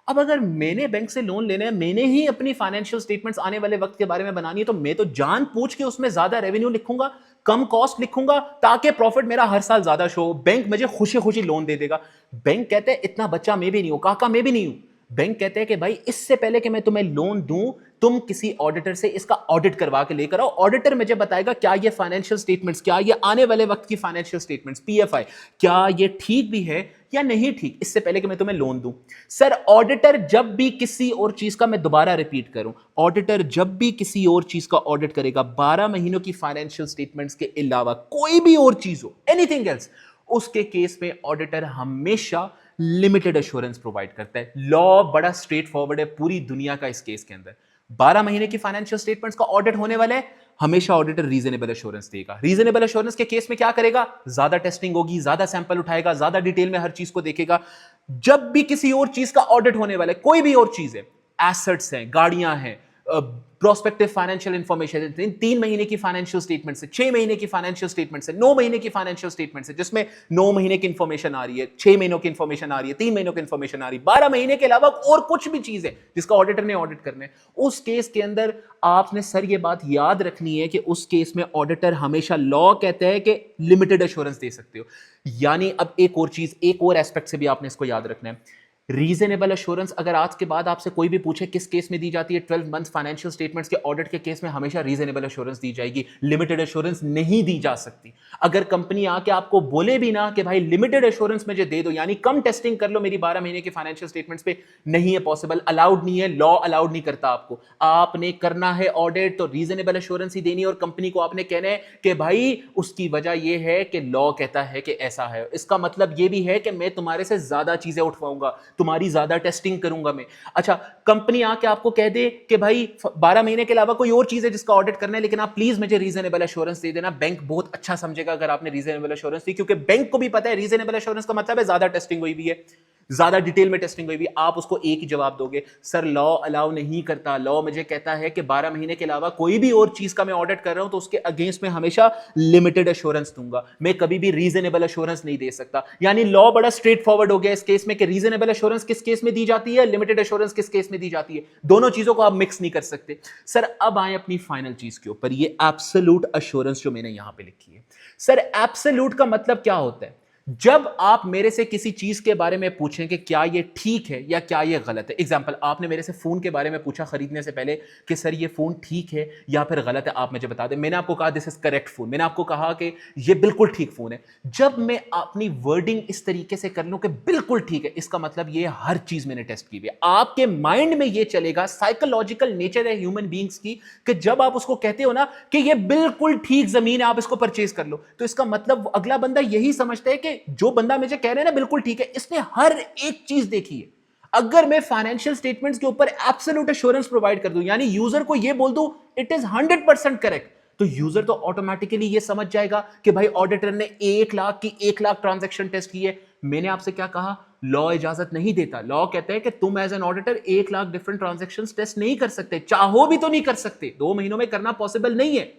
अब अगर मैंने बैंक से लोन लेना है, मैंने ही अपनी फाइनेंशियल स्टेटमेंट्स आने वाले वक्त के बारे में बनानी है, तो मैं तो जान पूछ के उसमें ज्यादा रेवेन्यू लिखूंगा, कम कॉस्ट लिखूंगा, ताकि प्रॉफिट मेरा हर साल ज्यादा शो हो, बैंक मुझे खुशी खुशी लोन दे देगा। बैंक कहते हैं इतना बच्चा मैं भी नहीं हूं, काका मैं भी नहीं हूं। बैंक कहते हैं कि भाई इससे पहले कि मैं तुम्हें लोन दूं, तुम किसी ऑडिटर से इसका ऑडिट करवा के लेकर आओ, ऑडिटर मुझे बताएगा क्या ये फाइनेंशियल स्टेटमेंट्स, क्या ये आने वाले वक्त की फाइनेंशियल स्टेटमेंट्स पीएफआई, क्या ये ठीक भी है या नहीं ठीक, इससे पहले कि मैं तुम्हें लोन दूं। सर ऑडिटर जब भी किसी और चीज का, मैं दोबारा रिपीट करूं, ऑडिटर जब भी किसी और चीज का ऑडिट करेगा 12 महीनों की फाइनेंशियल स्टेटमेंट्स के अलावा कोई भी और चीज हो, एनीथिंग एल्स, उसके केस में ऑडिटर हमेशा लिमिटेड एश्योरेंस प्रोवाइड करता है। लॉ बड़ा स्ट्रेट फॉरवर्ड है पूरी दुनिया का इस केस के अंदर। 12 महीने की फाइनेंशियल स्टेटमेंट्स का ऑडिट होने वाला है, हमेशा ऑडिटर रीजनेबल एश्योरेंस देगा। रीजनेबल एश्योरेंस के केस में क्या करेगा? ज्यादा टेस्टिंग होगी, ज्यादा सैंपल उठाएगा, ज्यादा डिटेल में हर चीज को देखेगा। जब भी किसी और चीज का ऑडिट होने वाला है, कोई भी और चीज है, एसेट्स हैं, गाड़ियां हैं, प्रोस्पेक्टिव फाइनेंशियल इंफॉर्मेशन, 3 महीने की फाइनेंशियल स्टेटमेंट से, 6 महीने की फाइनेंशियल स्टेटमेंट से, 9 महीने की फाइनेंशियल स्टेटमेंट से, जिसमें 9 महीने की इंफॉर्मेशन आ रही है, 6 महीनों की इंफॉर्मेशन आ रही है, 3 महीनों की इंफॉर्मेशन आ रही है, 12 महीने के अलावा और कुछ भी चीज है जिसका ऑडिटर ने ऑडिट करना है, उस केस के अंदर आपने सर ये बात याद रखनी है कि उस केस में ऑडिटर हमेशा, लॉ कहता है कि लिमिटेड एश्योरेंस दे सकते हो। यानी अब एक और चीज, एक और एस्पेक्ट से भी आपने इसको याद रखना है, रीजनेबल एश्योरेंस अगर आज के बाद आपसे कोई भी पूछे किस केस में दी जाती है, 12 मंथ फाइनेंशियल स्टेटमेंट्स के ऑडिट के केस में हमेशा रीजनेबल एश्योरेंस दी जाएगी, लिमिटेड एश्योरेंस नहीं दी जा सकती। अगर कंपनी आके आपको बोले भी ना कि भाई लिमिटेड एश्योरेंस मुझे दे दो, यानी कम टेस्टिंग कर लो मेरी 12 महीने की फाइनेंशियल स्टेटमेंट्स पे, नहीं है पॉसिबल, अलाउड नहीं है, लॉ अलाउड नहीं करता आपको। आपने करना है ऑडिट तो रीजनेबल एश्योरेंस ही देनी है, और कंपनी को आपने कहना है कि भाई उसकी वजह यह है कि लॉ कहता है कि ऐसा है, इसका मतलब यह भी है कि मैं तुम्हारे से ज्यादा चीजें उठवाऊंगा, तुम्हारी ज्यादा टेस्टिंग करूंगा मैं। अच्छा, कंपनी आके आपको कह दे कि भाई 12 महीने के अलावा कोई और चीज है जिसका ऑडिट करना है, लेकिन आप प्लीज मुझे रीजनेबल एश्योरेंस दे देना, बैंक बहुत अच्छा समझेगा अगर आपने रीजनेबल एश्योरेंस दी, क्योंकि बैंक को भी पता है रीजनेबल एश्योरेंस का मतलब है ज्यादा टेस्टिंग हुई हुई है, ज्यादा डिटेल में टेस्टिंग हुई हुई। आप उसको एक ही जवाब दोगे, सर लॉ अलाउ नहीं करता, लॉ मुझे कहता है कि 12 महीने के अलावा कोई भी और चीज का मैं ऑडिट कर रहा हूं तो उसके अगेंस्ट में हमेशा लिमिटेड एश्योरेंस दूंगा, मैं कभी भी रीजनेबल एश्योरेंस नहीं दे सकता। यानी लॉ बड़ा स्ट्रेट फॉरवर्ड हो गया इस केस में कि रीजनेबल एश्योरेंस किस केस में दी जाती है, लिमिटेड एश्योरेंस किस केस में दी जाती है, दोनों चीजों को आप मिक्स नहीं कर सकते। सर अब आए अपनी फाइनल चीज के ऊपर, ये एब्सोल्यूट एश्योरेंस जो मैंने यहां पे लिखी है। सर एब्सोल्यूट का मतलब क्या होता है? जब आप मेरे से किसी चीज के बारे में पूछें कि क्या ये ठीक है या क्या ये गलत है, एग्जांपल आपने मेरे से फोन के बारे में पूछा खरीदने से पहले कि सर ये फोन ठीक है या फिर गलत है, आप मुझे बता दें। मैंने आपको कहा दिस इज करेक्ट फोन, मैंने आपको कहा कि ये बिल्कुल ठीक फोन है। जब मैं अपनी वर्डिंग इस तरीके से कर लूं कि बिल्कुल ठीक है, इसका मतलब ये हर चीज मैंने टेस्ट की हुई है। आपके माइंड में ये चलेगा, साइकोलॉजिकल नेचर है ह्यूमन बींग्स की, कि जब आप उसको कहते हो ना कि ये बिल्कुल ठीक जमीन है, आप इसको परचेज कर लो, तो इसका मतलब अगला बंदा यही समझता है कि जो बंदा मुझे कह रहे हैं ना बिल्कुल ठीक है, इसने हर एक चीज देखी है। अगर मैं फाइनेंशियल स्टेटमेंट्स के ऊपर एब्सोल्यूट एश्योरेंस प्रोवाइड कर दूं, यानी यूजर को यह बोल दूं इट इज 100% करेक्ट, तो यूजर तो ऑटोमेटिकली ये समझ जाएगा कि भाई ऑडिटर ने 1 लाख की 1 लाख ट्रांजैक्शन टेस्ट की है। मैंने आपसे क्या कहा, लॉ इजाजत नहीं देता। लॉ कहते हैं कि तुम as an auditor 1 lakh different transaction test नहीं कर सकते, चाहो भी तो नहीं कर सकते, 2 महीनों में करना पॉसिबल नहीं है।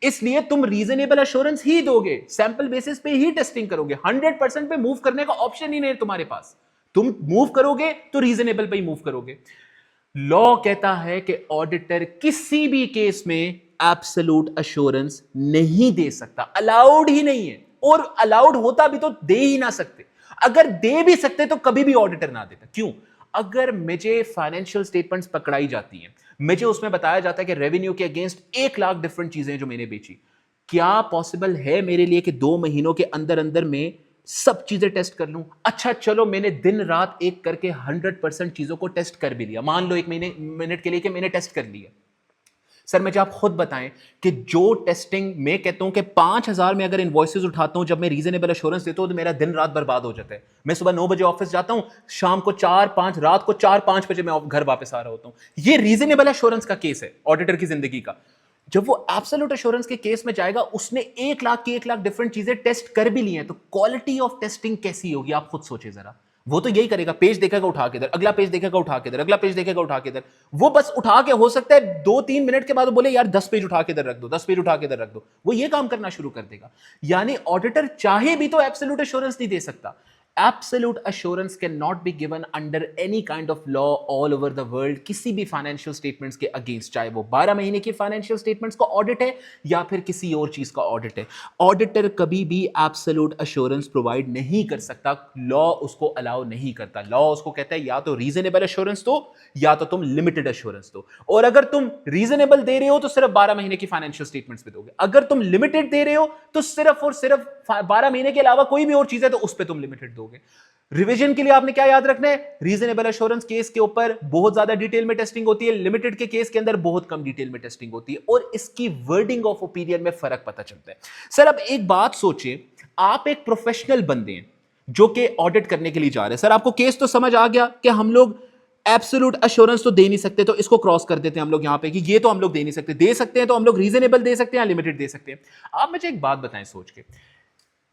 इसलिए तुम रीजनेबल एश्योरेंस ही दोगे, सैंपल बेसिस पे ही टेस्टिंग करोगे, 100% पे मूव करने का ऑप्शन ही नहीं है तुम्हारे पास। तुम मूव करोगे तो रीजनेबल पे ही मूव करोगे। लॉ कहता है कि ऑडिटर किसी भी केस में एब्सोल्यूट एश्योरेंस नहीं दे सकता, अलाउड ही नहीं है, और अलाउड होता भी तो दे ही ना सकते। अगर दे भी सकते तो कभी भी ऑडिटर ना देता। क्यों? अगर मुझे फाइनेंशियल स्टेटमेंट्स पकड़ाई जाती हैं, मुझे उसमें बताया जाता है कि रेवेन्यू के अगेंस्ट 1 लाख डिफरेंट चीजें जो मैंने बेची, क्या पॉसिबल है मेरे लिए कि 2 महीनों के अंदर अंदर में सब चीजें टेस्ट कर लूं? अच्छा चलो, मैंने दिन रात एक करके 100% चीजों को टेस्ट कर भी लिया, मान लो 1 मिनट के लिए कि मैंने टेस्ट कर लिया। सर मुझे आप खुद बताएं कि जो टेस्टिंग मैं कहता हूं कि 5,000 में अगर इनवॉइसेस उठाता हूं, जब मैं रीजनेबल एश्योरेंस देता हूं तो मेरा दिन रात बर्बाद हो जाता है। मैं सुबह 9 बजे ऑफिस जाता हूं, शाम को 4-5, रात को 4-5 बजे मैं घर वापस आ रहा होता हूं। ये रीजनेबल एश्योरेंस का केस है ऑडिटर की जिंदगी का। जब वो एब्सोल्यूट एश्योरेंस के केस में जाएगा, उसने 1 लाख की 1 लाख डिफरेंट चीजें टेस्ट कर भी ली हैं, तो क्वालिटी ऑफ टेस्टिंग कैसी होगी आप खुद सोचिए जरा। वो तो यही करेगा, पेज देखेगा उठा के इधर, अगला पेज देखेगा उठा के इधर, अगला पेज देखेगा उठा के इधर। वो बस उठा के, हो सकता है 2-3 मिनट के बाद बोले यार 10 पेज उठा के इधर रख दो, 10 पेज उठा के इधर रख दो, वो ये काम करना शुरू कर देगा। यानी ऑडिटर चाहे भी तो एब्सोल्यूट एश्योरेंस नहीं दे सकता। Absolute assurance cannot be given under any kind of law all over the world किसी भी फाइनेंशियल स्टेटमेंट्स के अगेंस्ट, चाहे वो 12 महीने की फाइनेंशियल स्टेटमेंट्स का ऑडिट है या फिर किसी और चीज का ऑडिट है। ऑडिटर कभी भी एब्सोल्यूट एश्योरेंस प्रोवाइड नहीं कर सकता, लॉ उसको अलाउ नहीं करता। लॉ उसको कहता है या तो रीजनेबल एश्योरेंस दो या तो तुम लिमिटेड एश्योरेंस दो। और अगर तुम रीजनेबल दे रहे हो तो सिर्फ 12 महीने की फाइनेंशियल स्टेटमेंट्स पे दोगे, अगर तुम लिमिटेड दे रहे हो तो सिर्फ और सिर्फ 12 महीने के अलावा कोई भी और चीज है तो उस पर तुम लिमिटेड दोगे। रिवीजन के लिए आपने क्या याद रखना है, रीजनेबल एश्योरेंस केस के ऊपर बहुत ज्यादा डिटेल में टेस्टिंग होती है, लिमिटेड के केस के अंदर बहुत कम डिटेल में टेस्टिंग होती है, और इसकी वर्डिंग ऑफ ओपिनियन में फर्क पता चलता है। सर अब एक बात सोचिए, आप एक प्रोफेशनल बंदे हैं जो कि ऑडिट करने के लिए जा रहे हैं। सर आपको केस तो समझ आ गया कि हम लोग एब्सोल्यूट एश्योरेंस तो दे नहीं सकते, तो इसको क्रॉस कर देते हैं हम लोग यहां पे कि ये तो हम लोग दे नहीं सकते। दे सकते हैं तो हम लोग रीजनेबल दे सकते हैं या लिमिटेड दे सकते हैं। आप मुझे एक बात बताएं सोच के,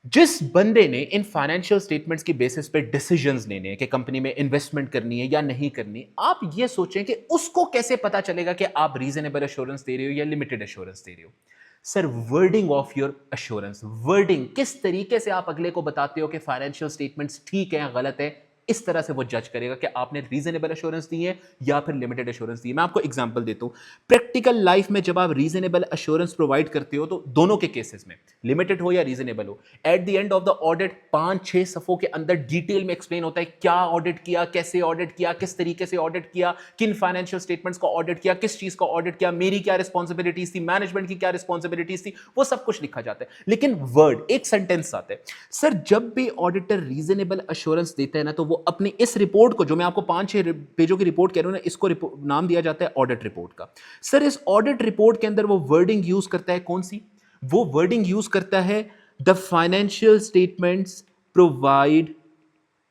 जिस बंदे ने इन फाइनेंशियल स्टेटमेंट्स की बेसिस पे डिसीजंस लेने हैं कि कंपनी में इन्वेस्टमेंट करनी है या नहीं करनी, आप ये सोचें कि उसको कैसे पता चलेगा कि आप रीजनेबल एश्योरेंस दे रहे हो या लिमिटेड एश्योरेंस दे रहे हो। Sir wording of your assurance, wording, किस तरीके से आप अगले को बताते हो कि फाइनेंशियल स्टेटमेंट्स ठीक है या गलत है, इस तरह से वो जज करेगा कि आपने रीजनेबल एश्योरेंस दी है या फिर लिमिटेड एश्योरेंस दी है। मैं आपको एग्जांपल देता हूं, प्रैक्टिकल लाइफ में जब आप रीजनेबल एश्योरेंस प्रोवाइड करते हो तो दोनों के केसेस में, लिमिटेड हो या रीजनेबल हो, at the end of the audit 5-6 सफों के अंदर डिटेल में एक्सप्लेन होता है क्या ऑडिट किया, कैसे ऑडिट किया, किस तरीके से ऑडिट किया, किन फाइनेंशियल स्टेटमेंट्स का ऑडिट किया, किस चीज का ऑडिट किया, मेरी क्या रिस्पॉन्सिबिलिटीज थी, मैनेजमेंट की क्या रिस्पॉन्सिबिलिटीज थी, वो सब कुछ लिखा जाता है। लेकिन वर्ड एक सेंटेंस आता है। सर जब भी ऑडिटर रीजनेबल एश्योरेंस देता है ना, तो वो अपनी इस रिपोर्ट को, जो मैं आपको 5-6 पेजों की रिपोर्ट कह रहा हूं ना, इसको नाम दिया जाता है ऑडिट रिपोर्ट का। सर इस ऑडिट रिपोर्ट के अंदर वो वर्डिंग यूज करता है कौन सी? वो वर्डिंग यूज करता है the financial statements provide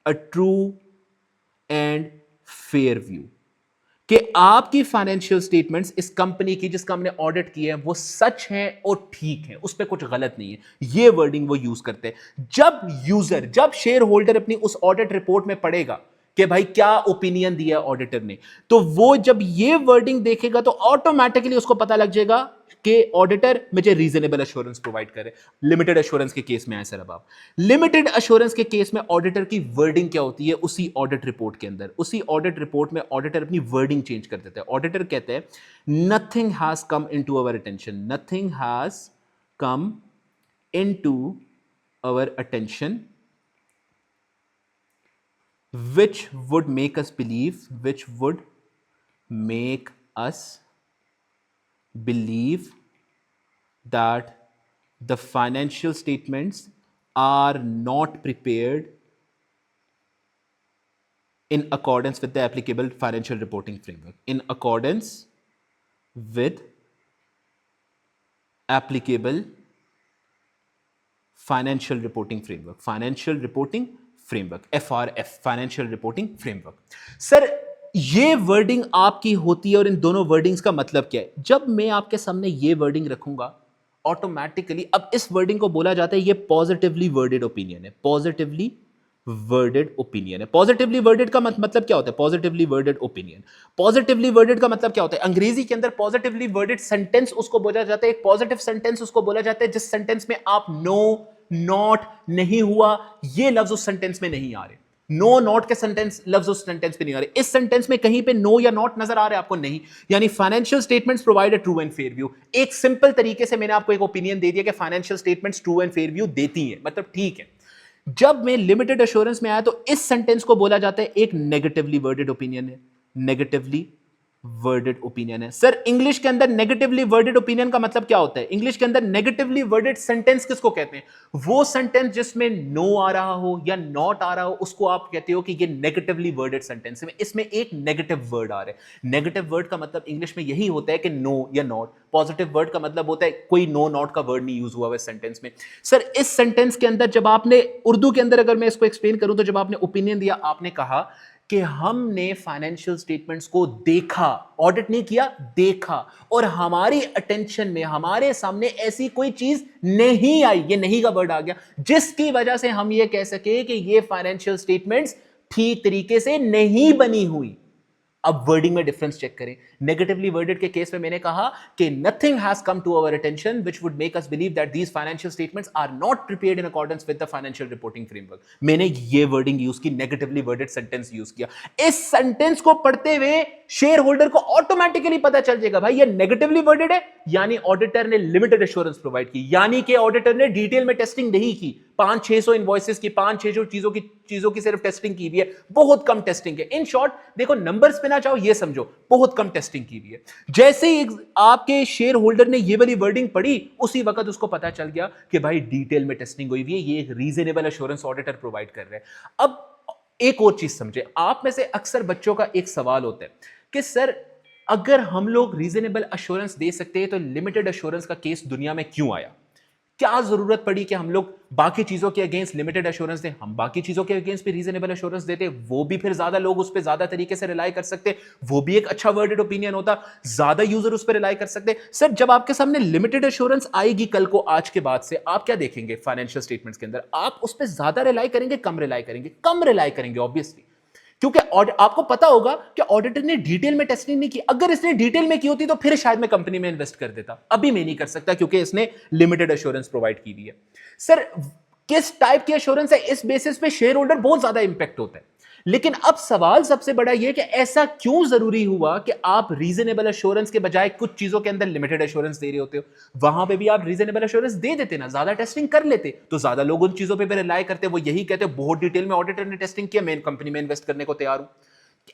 a true and fair view, कि आपकी फाइनेंशियल स्टेटमेंट्स इस कंपनी की जिसका हमने ऑडिट किया है वो सच है और ठीक है, उस पर कुछ गलत नहीं है। ये वर्डिंग वो यूज करते हैं। जब यूजर, जब शेयर होल्डर अपनी उस ऑडिट रिपोर्ट में पढ़ेगा कि भाई क्या ओपिनियन दिया ऑडिटर ने, तो वो जब ये वर्डिंग देखेगा तो ऑटोमेटिकली उसको पता लग जाएगा कि ऑडिटर मुझे रीजनेबल एश्योरेंस प्रोवाइड करे। लिमिटेड एश्योरेंस के केस में आए सर, अब आप लिमिटेड एश्योरेंस के केस में ऑडिटर की वर्डिंग क्या होती है, उसी ऑडिट रिपोर्ट के अंदर, उसी ऑडिट रिपोर्ट में ऑडिटर अपनी वर्डिंग चेंज कर देता है। ऑडिटर कहते हैं nothing has come into our attention, nothing has come into our attention which would make us believe, which would make us believe that the financial statements are not prepared in accordance with the applicable financial reporting framework, in accordance with applicable financial reporting framework, financial reporting framework, FRF, financial reporting framework. Sir ये wording आपकी होती है और इन दोनों wordings का मतलब क्या है? जब मैं आपके सामने ये वर्डिंग रखूंगा ऑटोमेटिकली, अब इस वर्डिंग को बोला जाता है ये पॉजिटिवली वर्डेड ओपिनियन है, पॉजिटिवली वर्डेड ओपिनियन है। पॉजिटिवली वर्डेड का मतलब क्या होता है? Positively worded opinion, positively worded का मतलब क्या होता है? अंग्रेजी के अंदर पॉजिटिवली वर्डेड सेंटेंस उसको बोला जाता है, एक पॉजिटिव सेंटेंस उसको बोला जाता है जिस सेंटेंस में आप नो, नॉट, नहीं हुआ, ये लफ्ज उस सेंटेंस में नहीं आ रहे। नो नॉट के सेंटेंस लफ्ज उस सेंटेंस पे नहीं आ रहे। इस सेंटेंस में कहीं पे नो या नॉट नजर आ रहा है आपको? नहीं। यानी financial statements provide a true and fair view. एक सिंपल तरीके से मैंने आपको एक ओपिनियन दे दिया कि financial statements true and fair view देती हैं, मतलब ठीक है। जब मैं लिमिटेड एश्योरेंस में आया तो इस सेंटेंस को बोला जाता है एक नेगेटिवली वर्डेड ओपिनियन है, नेगेटिवली वर्डेड ओपिनियन है। सर इंग्लिश के अंदर नेगेटिवली वर्डेड ओपिनियन का मतलब क्या होता है? इंग्लिश के अंदर नेगेटिवली वर्डेड सेंटेंस किसको कहते हैं? वो सेंटेंस जिसमें नो आ रहा हो या नॉट आ रहा हो उसको आप कहते हो कि ये नेगेटिवली वर्डेड सेंटेंस है, इसमें एक नेगेटिव वर्ड आ रहा है। नेगेटिव वर्ड का मतलब इंग्लिश में यही होता है कि नो या नॉट। पॉजिटिव वर्ड का मतलब होता है कोई नो नॉट का वर्ड नहीं यूज हुआ है सेंटेंस में। सर इस सेंटेंस के अंदर जब आपने उर्दू के अंदर, अगर मैं इसको एक्सप्लेन करूं, तो जब आपने ओपिनियन दिया, आपने कहा कि हमने फाइनेंशियल स्टेटमेंट्स को देखा, ऑडिट नहीं किया, देखा, और हमारी अटेंशन में, हमारे सामने ऐसी कोई चीज नहीं आई, ये नहीं का वर्ड आ गया, जिसकी वजह से हम ये कह सके कि ये फाइनेंशियल स्टेटमेंट्स ठीक तरीके से नहीं बनी हुई। अब वर्डिंग में डिफरेंस चेक करें। नेगेटिवली वर्डेड के केस में मैंने कहा कि nothing has come to our attention which would make us believe that these financial statements are not prepared in accordance with the financial reporting framework. मैंने ये wording use की, negatively worded sentence use किया। इस sentence को पढ़ते हुए share holder को automatically पता चल जाएगा भाई ये नेगेटिवली वर्डेड है, यानी ऑडिटर ने लिमिटेड एश्योरेंस प्रोवाइड की, यानी कि ऑडिटर ने डिटेल में टेस्टिंग नहीं की। 500-600 इनवॉइसेस की, 500-600 चीजों की सिर्फ टेस्टिंग की हुई है, बहुत कम टेस्टिंग है। इन शॉर्ट देखो, नंबर्स पे ना चाहो ये समझो, बहुत कम टेस्टिंग की हुई है। जैसे ही आपके शेयर होल्डर ने ये वाली वर्डिंग पढ़ी, उसी वक्त उसको पता चल गया कि भाई डिटेल में टेस्टिंग हुई हुई है, ये एक रीजनेबल एश्योरेंस ऑडिटर प्रोवाइड कर रहे हैं। अब एक और चीज समझे, आप में से अक्सर बच्चों का एक सवाल होता है कि सर अगर हम लोग रीजनेबल एश्योरेंस दे सकते हैं तो लिमिटेड एश्योरेंस का केस दुनिया में क्यों आया? क्या जरूरत पड़ी कि हम लोग बाकी चीजों के अगेंस्ट लिमिटेड एश्योरेंस दें? हम बाकी चीजों के अगेंस्ट भी रीजनेबल एश्योरेंस देते, वो भी फिर ज्यादा लोग उस पर ज्यादा तरीके से रिलाई कर सकते, वो भी एक अच्छा वर्डेड ओपिनियन होता, ज्यादा यूजर उस पर रिलाई कर सकते। सर जब आपके सामने लिमिटेड एश्योरेंस आएगी कल को, आज के बाद से, आप क्या देखेंगे फाइनेंशियल स्टेटमेंट्स के अंदर? आप उस पर ज्यादा रिलाई करेंगे, कम रिलाई करेंगे? कम रिलाई करेंगे ऑब्वियसली, क्योंकि आपको पता होगा कि ऑडिटर ने डिटेल में टेस्टिंग नहीं की। अगर इसने डिटेल में की होती तो फिर शायद मैं कंपनी में इन्वेस्ट कर देता, अभी मैं नहीं कर सकता क्योंकि इसने लिमिटेड एश्योरेंस प्रोवाइड की हुई है। सर किस टाइप की एश्योरेंस है, इस बेसिस पे शेयर होल्डर बहुत ज्यादा इंपैक्ट होता है। लेकिन अब सवाल सबसे बड़ा यह कि ऐसा क्यों जरूरी हुआ कि आप रीजनेबल एश्योरेंस के बजाय कुछ चीजों के अंदर लिमिटेड एश्योरेंस दे रहे होते हो? वहां पे भी आप रीजनेबल एश्योरेंस दे देते ना, ज्यादा टेस्टिंग कर लेते, तो ज्यादा लोग उन चीजों पे रिलाई करते, वो यही कहते बहुत डिटेल में ऑडिटर ने टेस्टिंग किया, मैं कंपनी में इन्वेस्ट करने को तैयार हूं।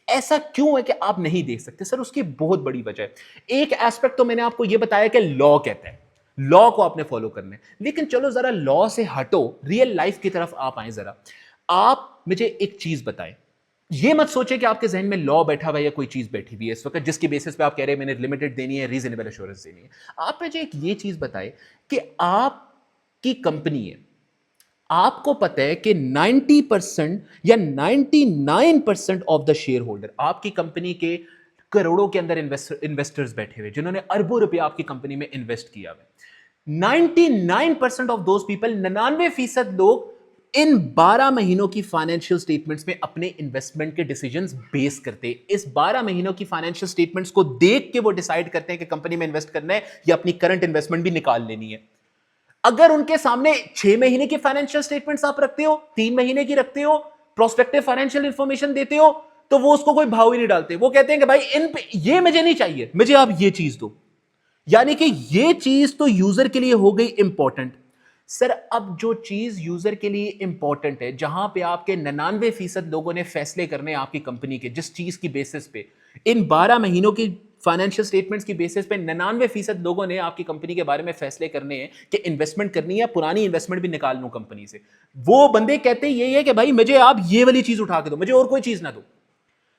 ऐसा क्यों है कि आप नहीं देख सकते? सर उसकी बहुत बड़ी वजह है। एक एस्पेक्ट तो मैंने आपको यह बताया कि लॉ कहता है, लॉ को आपने फॉलो करना है, लेकिन चलो जरा लॉ से हटो, रियल लाइफ की तरफ आप आए। जरा आप मुझे एक चीज बताएं, ये मत सोचे कि आपके जहन में लॉ बैठा हुआ है या कोई चीज बैठी हुई है इस वक्त जिसकी बेसिस पे आप कह रहे हैं मैंने लिमिटेड देनी है, रीजनेबल एश्योरेंस देनी है। आप मुझे एक ये चीज बताएं कि आपकी कंपनी है, आपको पता है कि 90% या 99% ऑफ द शेयर होल्डर, आपकी कंपनी के करोड़ों के अंदर इन्वेस्टर्स बैठे हुए जिन्होंने अरबों रुपए आपकी कंपनी में इन्वेस्ट किया हुआ, 99% ऑफ दोज पीपल, 99% लोग इन 12 महीनों की फाइनेंशियल स्टेटमेंट्स में अपने इन्वेस्टमेंट के डिसीजंस बेस करते हैं। इस 12 महीनों की फाइनेंशियल स्टेटमेंट्स को देख के वो डिसाइड करते हैं कि कंपनी में इन्वेस्ट करना है या अपनी करंट इन्वेस्टमेंट भी निकाल लेनी है। अगर उनके सामने 6 महीने की फाइनेंशियल स्टेटमेंट्स आप रखते हो, 3 महीने की रखते हो, प्रोस्पेक्टिव फाइनेंशियल इंफॉर्मेशन देते हो, तो वो उसको कोई भाव ही नहीं डालते। वो कहते हैं कि भाई इन पे ये मुझे नहीं चाहिए, मुझे आप ये चीज दो। यानी कि ये चीज तो यूजर के लिए हो गई इंपॉर्टेंट। सर अब जो चीज यूजर के लिए इंपॉर्टेंट है, जहां पे आपके 99% लोगों ने फैसले करने आपकी कंपनी के, जिस चीज की बेसिस पे इन 12 महीनों की फाइनेंशियल स्टेटमेंट्स की बेसिस पे 99% लोगों ने आपकी कंपनी के बारे में फैसले करने हैं कि इन्वेस्टमेंट करनी है, पुरानी इन्वेस्टमेंट भी निकाल लूं कंपनी से, वो बंदे कहते यही है कि भाई मुझे आप ये वाली चीज उठा के दो, मुझे और कोई चीज ना दो।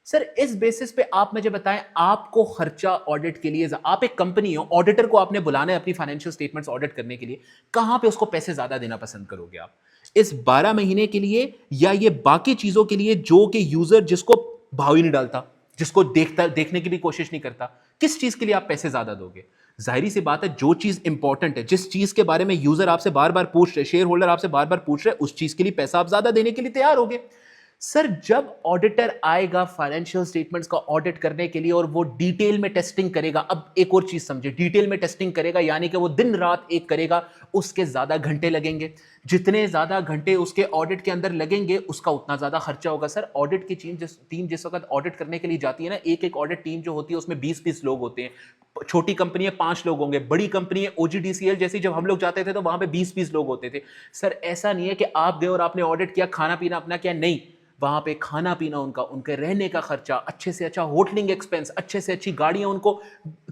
सर इस बेसिस पे आप मुझे बताएं, आपको खर्चा ऑडिट के लिए, आप एक कंपनी हो, ऑडिटर को आपने बुलाना है अपनी फाइनेंशियल स्टेटमेंट्स ऑडिट करने के लिए, कहां पे उसको पैसे ज्यादा देना पसंद करोगे आप? इस 12 महीने के लिए या ये बाकी चीजों के लिए जो कि यूजर जिसको भाव ही नहीं डालता, जिसको देखने की भी कोशिश नहीं करता, किस चीज के लिए आप पैसे ज्यादा दोगे? जाहिर सी बात है, जो चीज इंपॉर्टेंट है, जिस चीज के बारे में यूजर आपसे बार बार पूछ रहे, शेयर होल्डर आपसे बार बार पूछ रहे, उस चीज के लिए पैसा आप ज्यादा देने के लिए तैयार होगे। सर जब ऑडिटर आएगा फाइनेंशियल स्टेटमेंट्स का ऑडिट करने के लिए और वो डिटेल में टेस्टिंग करेगा, अब एक और चीज समझे, डिटेल में टेस्टिंग करेगा यानी कि वो दिन रात एक करेगा, उसके ज्यादा घंटे लगेंगे। जितने ज्यादा घंटे उसके ऑडिट के अंदर लगेंगे उसका उतना ज्यादा खर्चा होगा। सर ऑडिट की टीम जिस वक्त ऑडिट करने के लिए जाती है ना, एक एक ऑडिट टीम जो होती है उसमें 20-20 लोग होते हैं। छोटी कंपनी है 5 लोग होंगे, बड़ी कंपनी है ओजीडीसीएल जैसी जब हम लोग जाते थे तो वहां पे 20-20 लोग होते थे। सर ऐसा नहीं है कि आप गए और आपने ऑडिट किया, खाना पीना अपना क्या, नहीं, वहां पे खाना पीना उनका, उनके रहने का खर्चा, अच्छे से अच्छा होटलिंग एक्सपेंस, अच्छे से अच्छी गाड़ियां उनको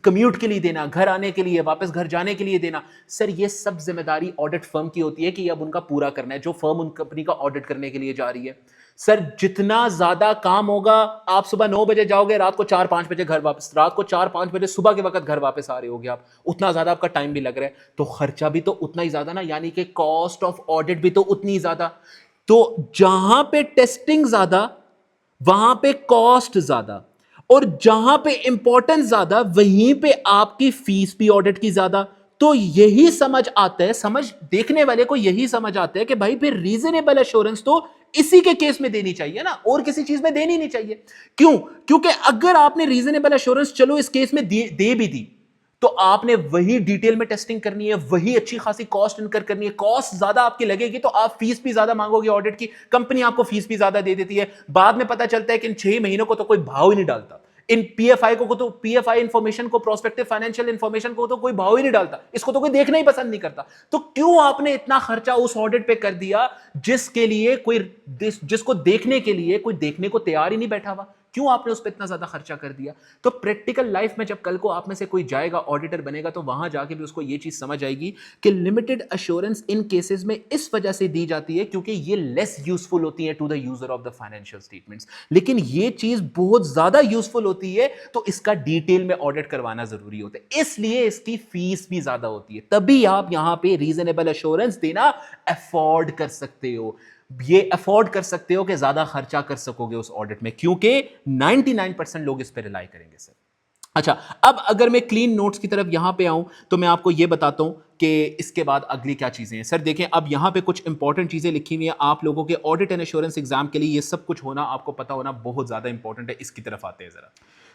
कम्यूट के लिए देना, घर आने के लिए, वापस घर जाने के लिए देना। सर ये सब जिम्मेदारी ऑडिट फर्म की होती है कि अब उनका पूरा करना है, जो फर्म उन कंपनी का ऑडिट करने के लिए जा रही है। सर जितना ज्यादा काम होगा, आप सुबह 9 बजे जाओगे, रात को 4-5 बजे घर वापस, रात को 4-5 बजे सुबह के वक्त घर वापस आ रहे होगे आप, उतना ज्यादा आपका टाइम भी लग रहा है, तो खर्चा भी तो उतना ही ज्यादा ना, यानी कि कॉस्ट ऑफ ऑडिट भी तो उतनी ही ज्यादा। तो जहां पे टेस्टिंग ज्यादा वहां पे कॉस्ट ज्यादा, और जहां पे इंपॉर्टेंस ज्यादा वहीं पे आपकी फीस भी ऑडिट की ज्यादा। तो यही समझ आता है, समझ देखने वाले को यही समझ आता है कि भाई फिर रीजनेबल एश्योरेंस तो इसी के केस में देनी चाहिए ना, और किसी चीज में देनी नहीं चाहिए। क्यों? क्योंकि अगर आपने रीजनेबल एश्योरेंस चलो इस केस में दे भी दी, तो आपने वही डिटेल में टेस्टिंग करनी है, वही अच्छी खासी कॉस्ट इनकर करनी है, कॉस्ट ज्यादा आपकी लगेगी तो आप फीस भी ज्यादा मांगोगे ऑडिट की, कंपनी आपको फीस भी ज्यादा दे देती है। बाद में पता चलता है कि इन 6 महीनों को तो कोई भाव ही नहीं डालता, इन पीएफआई को तो, पीएफआई इंफॉर्मेशन को, प्रोस्पेक्टिव फाइनेंशियल इंफॉर्मेशन को तो कोई भाव ही नहीं डालता, इसको तो कोई देखना ही पसंद नहीं करता। तो क्यों आपने इतना खर्चा उस ऑडिट पे कर दिया जिसके लिए कोई, जिसको देखने के लिए कोई देखने को तैयार ही नहीं बैठा हुआ? क्यों आपने उस पर इतना ज्यादा खर्चा कर दिया? तो प्रैक्टिकल लाइफ में जब कल को आप में से कोई जाएगा ऑडिटर बनेगा, तो वहां जाके भी उसको ये चीज समझ आएगी कि लिमिटेड अश्योरेंस इन केसेस में इस वजह से दी जाती है क्योंकि ये लेस यूजफुल होती है to the user of the financial statements, लेकिन ये चीज बहुत ज्यादा यूजफुल होती है, तो इसका डिटेल में ऑडिट करवाना जरूरी होता है, इसलिए इसकी फीस भी ज्यादा होती है। तभी आप यहां पे रीजनेबल अश्योरेंस देना अफोर्ड कर सकते हो, ये अफोर्ड कर सकते हो कि ज्यादा खर्चा कर सकोगे उस ऑडिट में, क्योंकि 99% लोग इस पर रिलाई करेंगे। सर अच्छा, अब अगर मैं क्लीन नोट्स की तरफ यहां पे आऊं तो मैं आपको यह बताता हूं कि इसके बाद अगली क्या चीजें हैं। सर देखें, अब यहां पे कुछ इंपॉर्टेंट चीजें लिखी हुई हैं आप लोगों के ऑडिट एंड एश्योरेंस एग्जाम के लिए, ये सब कुछ होना, आपको पता होना बहुत ज्यादा इंपॉर्टेंट है। इसकी तरफ आते हैं जरा।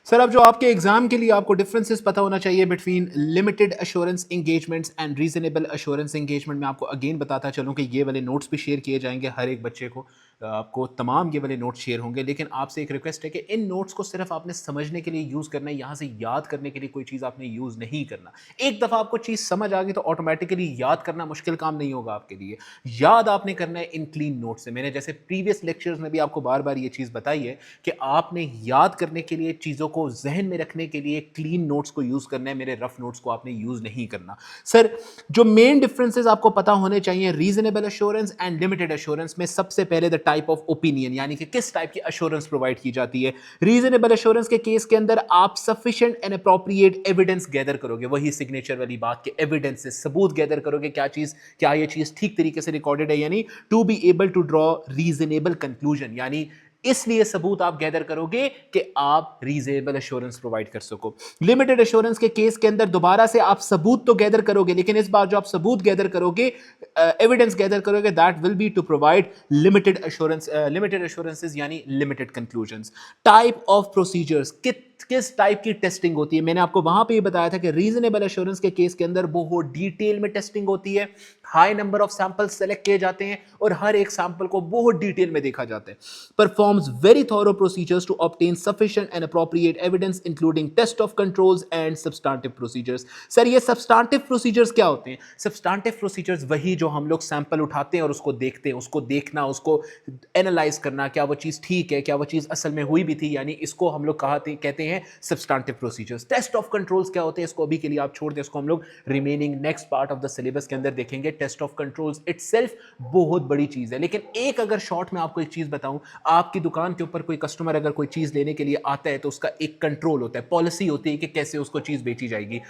सर अब जो आपके एग्जाम के लिए आपको डिफरेंसेस पता होना चाहिए between limited assurance engagements and reasonable assurance engagement. मैं आपको अगेन बताता चलूं कि ये वाले नोट्स भी शेयर किए जाएंगे हर एक बच्चे को, आपको तमाम ये वाले नोट्स शेयर होंगे, लेकिन आपसे एक रिक्वेस्ट है कि इन नोट्स को सिर्फ आपने समझने के लिए यूज़ करना है, यहाँ से याद करने के लिए कोई चीज़ आपने यूज़ नहीं करना। एक दफ़ा आपको चीज़ समझ आ गई तो ऑटोमेटिकली याद करना मुश्किल काम नहीं होगा आपके लिए, याद आपने करना है इन क्लीन नोट्स से। मैंने जैसे प्रीवियस लेक्चर्स में भी आपको बार बार ये चीज़ बताई है कि आपने याद करने के लिए, चीज़ों को जहन में रखने के लिए क्लीन नोट्स को यूज़ करना है, मेरे रफ नोट्स को आपने यूज़ नहीं करना। सर जो मेन डिफरेंसेस आपको पता होने चाहिए reasonable assurance and limited assurance में, सबसे पहले द टाइप ऑफ ओपिनियन, यानी कि किस टाइप की एश्योरेंस प्रोवाइड की जाती है। रीजनेबल एश्योरेंस के केस के अंदर आप sufficient and appropriate evidence gather करोगे, वही सिग्नेचर वाली बात के एविडेंस से सबूत गैदर करोगे, क्या ये चीज ठीक तरीके से रिकॉर्डेड है, यानी to be able to draw reasonable conclusion, यानी इसलिए सबूत आप गैदर करोगे कि आप रीजनेबल एश्योरेंस प्रोवाइड कर सको। लिमिटेड एश्योरेंस के केस के अंदर दोबारा से आप सबूत तो गैदर करोगे, लेकिन इस बार जो आप सबूत गैदर करोगे, एविडेंस गैदर करोगे, that will be to provide limited assurance, limited assurances यानी limited conclusions. Type of procedures, किस टाइप की टेस्टिंग होती है, मैंने आपको वहां पे ये बताया था कि रीजनेबल एश्योरेंस के केस के अंदर बहुत डिटेल में टेस्टिंग होती है, high number of samples select किए जाते हैं और हर एक सैंपल को बहुत डिटेल में देखा जाता है। Performs very thorough procedures to obtain sufficient and appropriate evidence including test of controls and substantive procedures. Sir ये सब्सटेंटिव प्रोसीजर्स क्या होते हैं? सब्सटेंटिव प्रोसीजर्स वही जो हम लोग सैंपल उठाते हैं और उसको देखते हैं, उसको देखना, उसको एनालाइज करना, क्या वो चीज़ ठीक है, क्या वो चीज़ असल में हुई भी थी, यानी इसको हम लोग कहते हैं हैं substantive procedures. Test of controls क्या होते हैं इसको अभी के लिए आप छोड़ दें, इसको हम लोग remaining next part of the syllabus के अंदर देखेंगे। टेस्ट ऑफ कंट्रोल्स इटसेल्फ बहुत बड़ी चीज है, लेकिन एक अगर शॉर्ट में आपको एक चीज बताऊं, आपकी दुकान के ऊपर कोई कस्टमर अगर कोई चीज लेने के लिए आता है तो उसका एक कंट्रोल होता है, पॉलिसी होती है कि कैसे उसको चीज बेची जाएगी।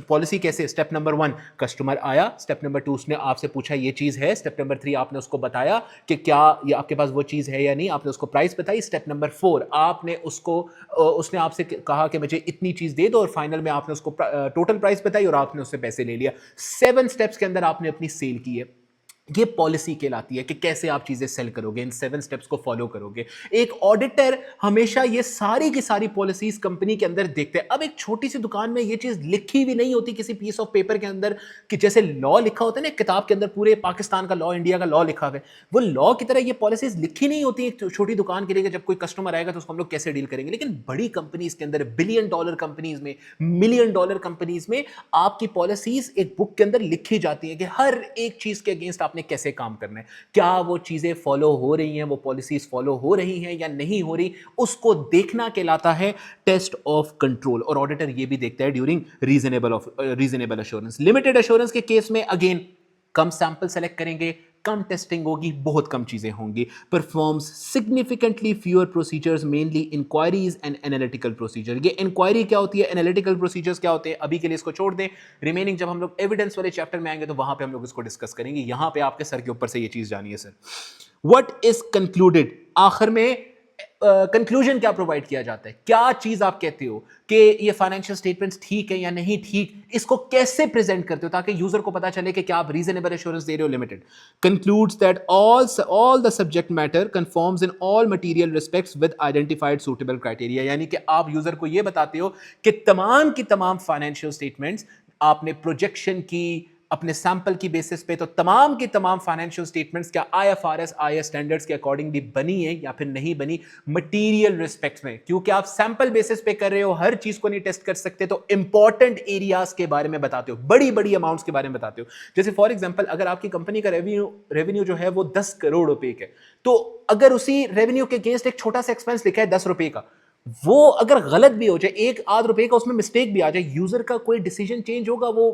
पॉलिसी कैसे? स्टेप नंबर 1 कस्टमर आया, स्टेप नंबर 2 उसने आपसे पूछा ये चीज है, स्टेप नंबर 3 आपने उसको बताया कि क्या ये आपके पास वो चीज है या नहीं, आपने उसको प्राइस बताई, स्टेप नंबर 4 आपने उसको उसने आपसे कहा कि मुझे इतनी चीज दे दो और फाइनल में आपने उसको टोटल प्राइस बताई और आपने उससे पैसे ले लिया। 7 स्टेप्स के अंदर आपने अपनी सेल की है। ये पॉलिसी कहलाती है कि कैसे आप चीजें सेल करोगे, इन 7 स्टेप्स को फॉलो करोगे। एक ऑडिटर हमेशा ये सारी की सारी पॉलिसीज कंपनी के अंदर देखते हैं। अब एक छोटी सी दुकान में ये चीज लिखी भी नहीं होती किसी पीस ऑफ पेपर के अंदर कि जैसे लॉ लिखा होता है ना किताब के अंदर, पूरे पाकिस्तान का लॉ, इंडिया का लॉ लिखा हुआ है, वो लॉ की तरह ये पॉलिसीज लिखी नहीं होती एक छोटी दुकान के लिए कि जब कोई कस्टमर आएगा तो उसको हम लोग कैसे डील करेंगे। लेकिन बड़ी कंपनीज के अंदर, बिलियन डॉलर कंपनीज में, मिलियन डॉलर कंपनीज में आपकी पॉलिसीज एक बुक के अंदर लिखी जाती है कि हर एक चीज के अगेंस्ट आपने कैसे काम करना है, क्या वो चीजें फॉलो हो रही हैं, वो पॉलिसीज फॉलो हो रही हैं या नहीं हो रही, उसको देखना कहलाता है टेस्ट ऑफ कंट्रोल। और ऑडिटर ये भी देखता है during reasonable assurance. Limited assurance के केस में अगेन कम सैंपल सेलेक्ट करेंगे, कम टेस्टिंग होगी, बहुत कम चीजें होंगी। Performs significantly fewer procedures, mainly inquiries and analytical procedure. ये इंक्वायरी क्या होती है, एनालिटिकल प्रोसीजर्स क्या होते हैं, अभी के लिए इसको छोड़ दें। रिमेनिंग जब हम लोग एविडेंस वाले चैप्टर में आएंगे तो वहां पे हम लोग इसको डिस्कस करेंगे। यहां पे आपके सर के ऊपर से ये चीज जानिए सर। व्हाट इज कंक्लूडेड, आखिर में कंक्लूजन क्या प्रोवाइड किया जाता है, क्या चीज आप कहते हो कि ये फाइनेंशियल स्टेटमेंट्स ठीक है या नहीं ठीक, इसको कैसे प्रेजेंट करते हो ताकि यूजर को पता चले कि क्या आप रीजनेबल एश्योरेंस दे रहे हो। Limited concludes that all the subject matter confirms in all material respects with identified suitable criteria. यानी कि आप यूजर को ये बताते हो कि तमाम की तमाम फाइनेंशियल स्टेटमेंट्स आपने प्रोजेक्शन की अपने सैंपल की बेसिस पे, तो तमाम की तमाम फाइनेंशियल स्टेटमेंट्स क्या IFRS IAS स्टैंडर्ड्स के अकॉर्डिंगली बनी है या फिर नहीं बनी मटेरियल रिस्पेक्ट्स में। क्योंकि आप सैंपल बेसिस पे कर रहे हो, हर चीज को नहीं टेस्ट कर सकते, तो इंपॉर्टेंट एरियाज के बारे में बताते हो, बड़ी बड़ी अमाउंट्स के बारे में बताते हो। जैसे फॉर एग्जांपल अगर आपकी कंपनी का रेवेन्यू जो है वो 10 करोड़ रुपए का, तो अगर उसी रेवेन्यू के अगेंस्ट एक छोटा सा एक्सपेंस लिखा है 10 रुपए का, वो अगर गलत भी हो जाए, एक आध रुपए का उसमें मिस्टेक भी आ जाए, यूजर का कोई डिसीजन चेंज होगा। वो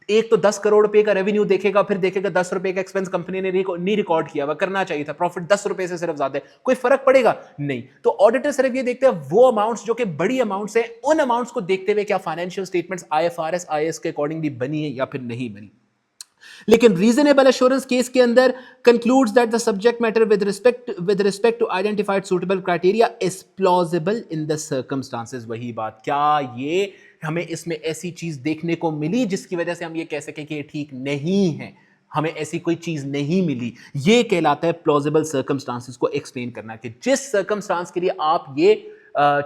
एक तो 10 करोड़ रुपए का रेवेन्यू देखेगा, फिर देखेगा 10 रुपए का एक्सपेंस कंपनी ने नहीं रिकॉर्ड किया हुआ, करना चाहिए था, प्रॉफिट 10 रुपए से सिर्फ ज्यादा है, कोई फर्क पड़ेगा नहीं। तो ऑडिटर सिर्फ ये देखते हैं वो अमाउंट्स जो कि बड़ी अमाउंट्स है, उन अमाउंट्स को देखते हुए क्या फाइनेंशियल स्टेटमेंट्स IFRS IAS के अकॉर्डिंगली बनी है या फिर नहीं बनी। लेकिन रीजनेबल एश्योरेंस केस के अंदर concludes that the subject matter with respect to identified suitable criteria is plausible in the circumstances. वही बात, क्या ये हमें इसमें ऐसी चीज देखने को मिली जिसकी वजह से हम ये कह सकें कि ये ठीक नहीं है, हमें ऐसी कोई चीज नहीं मिली। ये कहलाता है प्लॉजिबल सर्कमस्टांसेस को एक्सप्लेन करना, कि जिस सर्कमस्टांस के लिए आप ये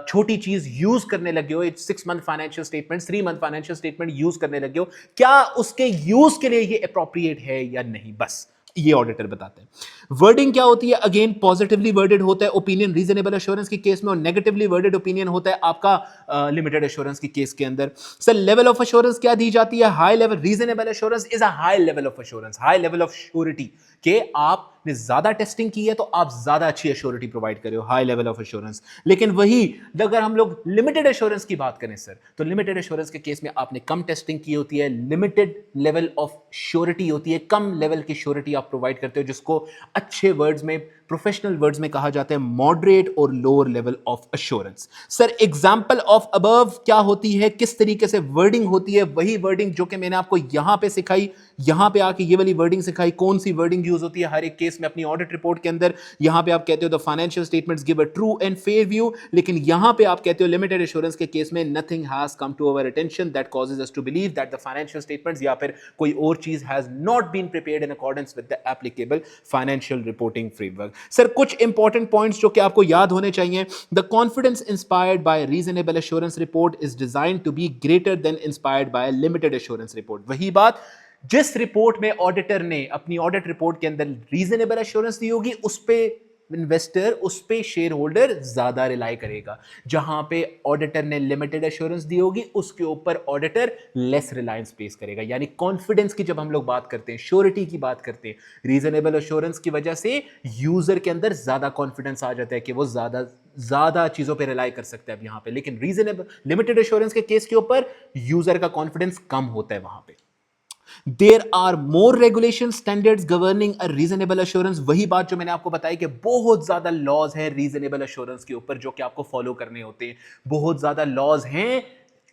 छोटी चीज यूज करने लगे हो, 6 month financial statement, 3 month financial statement use करने लगे हो, क्या उसके यूज के लिए ये अप्रोप्रिएट है या नहीं, बस ये ऑडिटर बताते हैं। वर्डिंग क्या होती है, अगेन पॉजिटिवली वर्डेड होता है ओपिनियन रीजनेबल एश्योरेंस के केस में, और नेगेटिवली वर्डेड ओपिनियन होता है आपका लिमिटेड एश्योरेंस के केस के अंदर। सर लेवल ऑफ एश्योरेंस क्या दी जाती है, high level. Reasonable assurance is a high level of assurance, high level of surety, कि आपने ज्यादा टेस्टिंग की है तो आप ज्यादा अच्छी एश्योरिटी प्रोवाइड कर रहे हो, हाई लेवल ऑफ एश्योरेंस। लेकिन वही अगर हम लोग लिमिटेड एश्योरेंस की बात करें सर, तो लिमिटेड एश्योरेंस के केस में आपने कम टेस्टिंग की होती है, लिमिटेड लेवल ऑफ श्योरिटी होती है, कम लेवल की श्योरिटी आप प्रोवाइड करते हो, जिसको अच्छे वर्ड्स में, प्रोफेशनल वर्ड्स में कहा जाता है मॉडरेट और lower level of assurance. Sir example of above क्या होती है, किस तरीके से वर्डिंग होती है, वही वर्डिंग जो कि मैंने आपको यहां पे सिखाई, यहां पे आके ये वाली वर्डिंग सिखाई। कौन सी वर्डिंग यूज होती है हर एक केस में अपनी ऑडिट रिपोर्ट के अंदर, यहां पे आप कहते हो the financial statements give a true and fair view, लेकिन यहां पे आप कहते हो लिमिटेड एश्योरेंस के केस में nothing has come to our attention that causes us to believe that the financial statements या फिर कोई और चीज has not been prepared in accordance with the applicable financial reporting framework. Sir कुछ important points जो कि आपको याद होने चाहिए, the confidence inspired bye reasonable assurance report is designed to be greater than inspired by limited assurance report. वही बात, जिस रिपोर्ट में ऑडिटर ने अपनी ऑडिट रिपोर्ट के अंदर रीजनेबल एश्योरेंस दी होगी, उस पे इन्वेस्टर उस पे शेयर होल्डर ज्यादा रिलाई करेगा। जहां पे ऑडिटर ने लिमिटेड एश्योरेंस दी होगी उसके ऊपर ऑडिटर लेस रिलायंस प्लेस करेगा। यानी कॉन्फिडेंस की जब हम लोग बात करते हैं, श्योरिटी की बात करते हैं, रीजनेबल एश्योरेंस की वजह से यूजर के अंदर ज्यादा कॉन्फिडेंस आ जाता है कि वो ज्यादा ज्यादा चीजों पे रिलाई कर सकते हैं अब यहां पे। लेकिन रीजनेबल लिमिटेड एश्योरेंस के केस के ऊपर यूजर का कॉन्फिडेंस कम होता है वहां पे। There are more regulation standards governing a reasonable assurance. वही बात जो मैंने आपको बताई कि बहुत ज्यादा लॉज है रीजनेबल एश्योरेंस के ऊपर जो कि आपको फॉलो करने होते हैं। बहुत ज्यादा लॉज हैं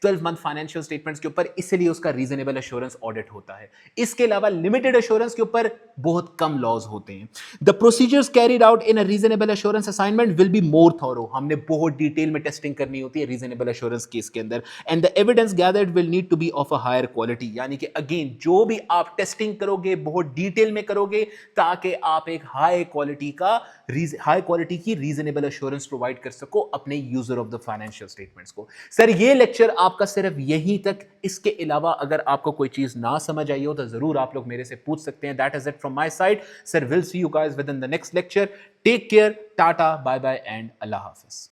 12 मंथ फाइनेंशियल स्टेटमेंट्स के ऊपर, इसलिए उसका रीजनेबल एश्योरेंस ऑडिट होता है। इसके अलावा लिमिटेड एश्योरेंस के ऊपर बहुत कम लॉज होते हैं। The procedures carried out in a reasonable assurance assignment will be more thorough. हमने बहुत डिटेल में टेस्टिंग करनी होती है रीजनेबल एश्योरेंस केस के अंदर। And the evidence gathered will need to be of a higher quality. यानी कि अगेन जो भी आप टेस्टिंग करोगे बहुत डिटेल में करोगे ताकि आप एक हाई क्वालिटी की रीजनेबल एश्योरेंस प्रोवाइड कर सको अपने user of the financial statements को। सर ये लेक्चर आपका सिर्फ यहीं तक, इसके अलावा अगर आपको कोई चीज ना समझ आई हो तो जरूर आप लोग मेरे से पूछ सकते हैं। That is it from my side sir. Will see you guys within the next lecture. Take care, tata, bye bye and अल्लाह हाफिज।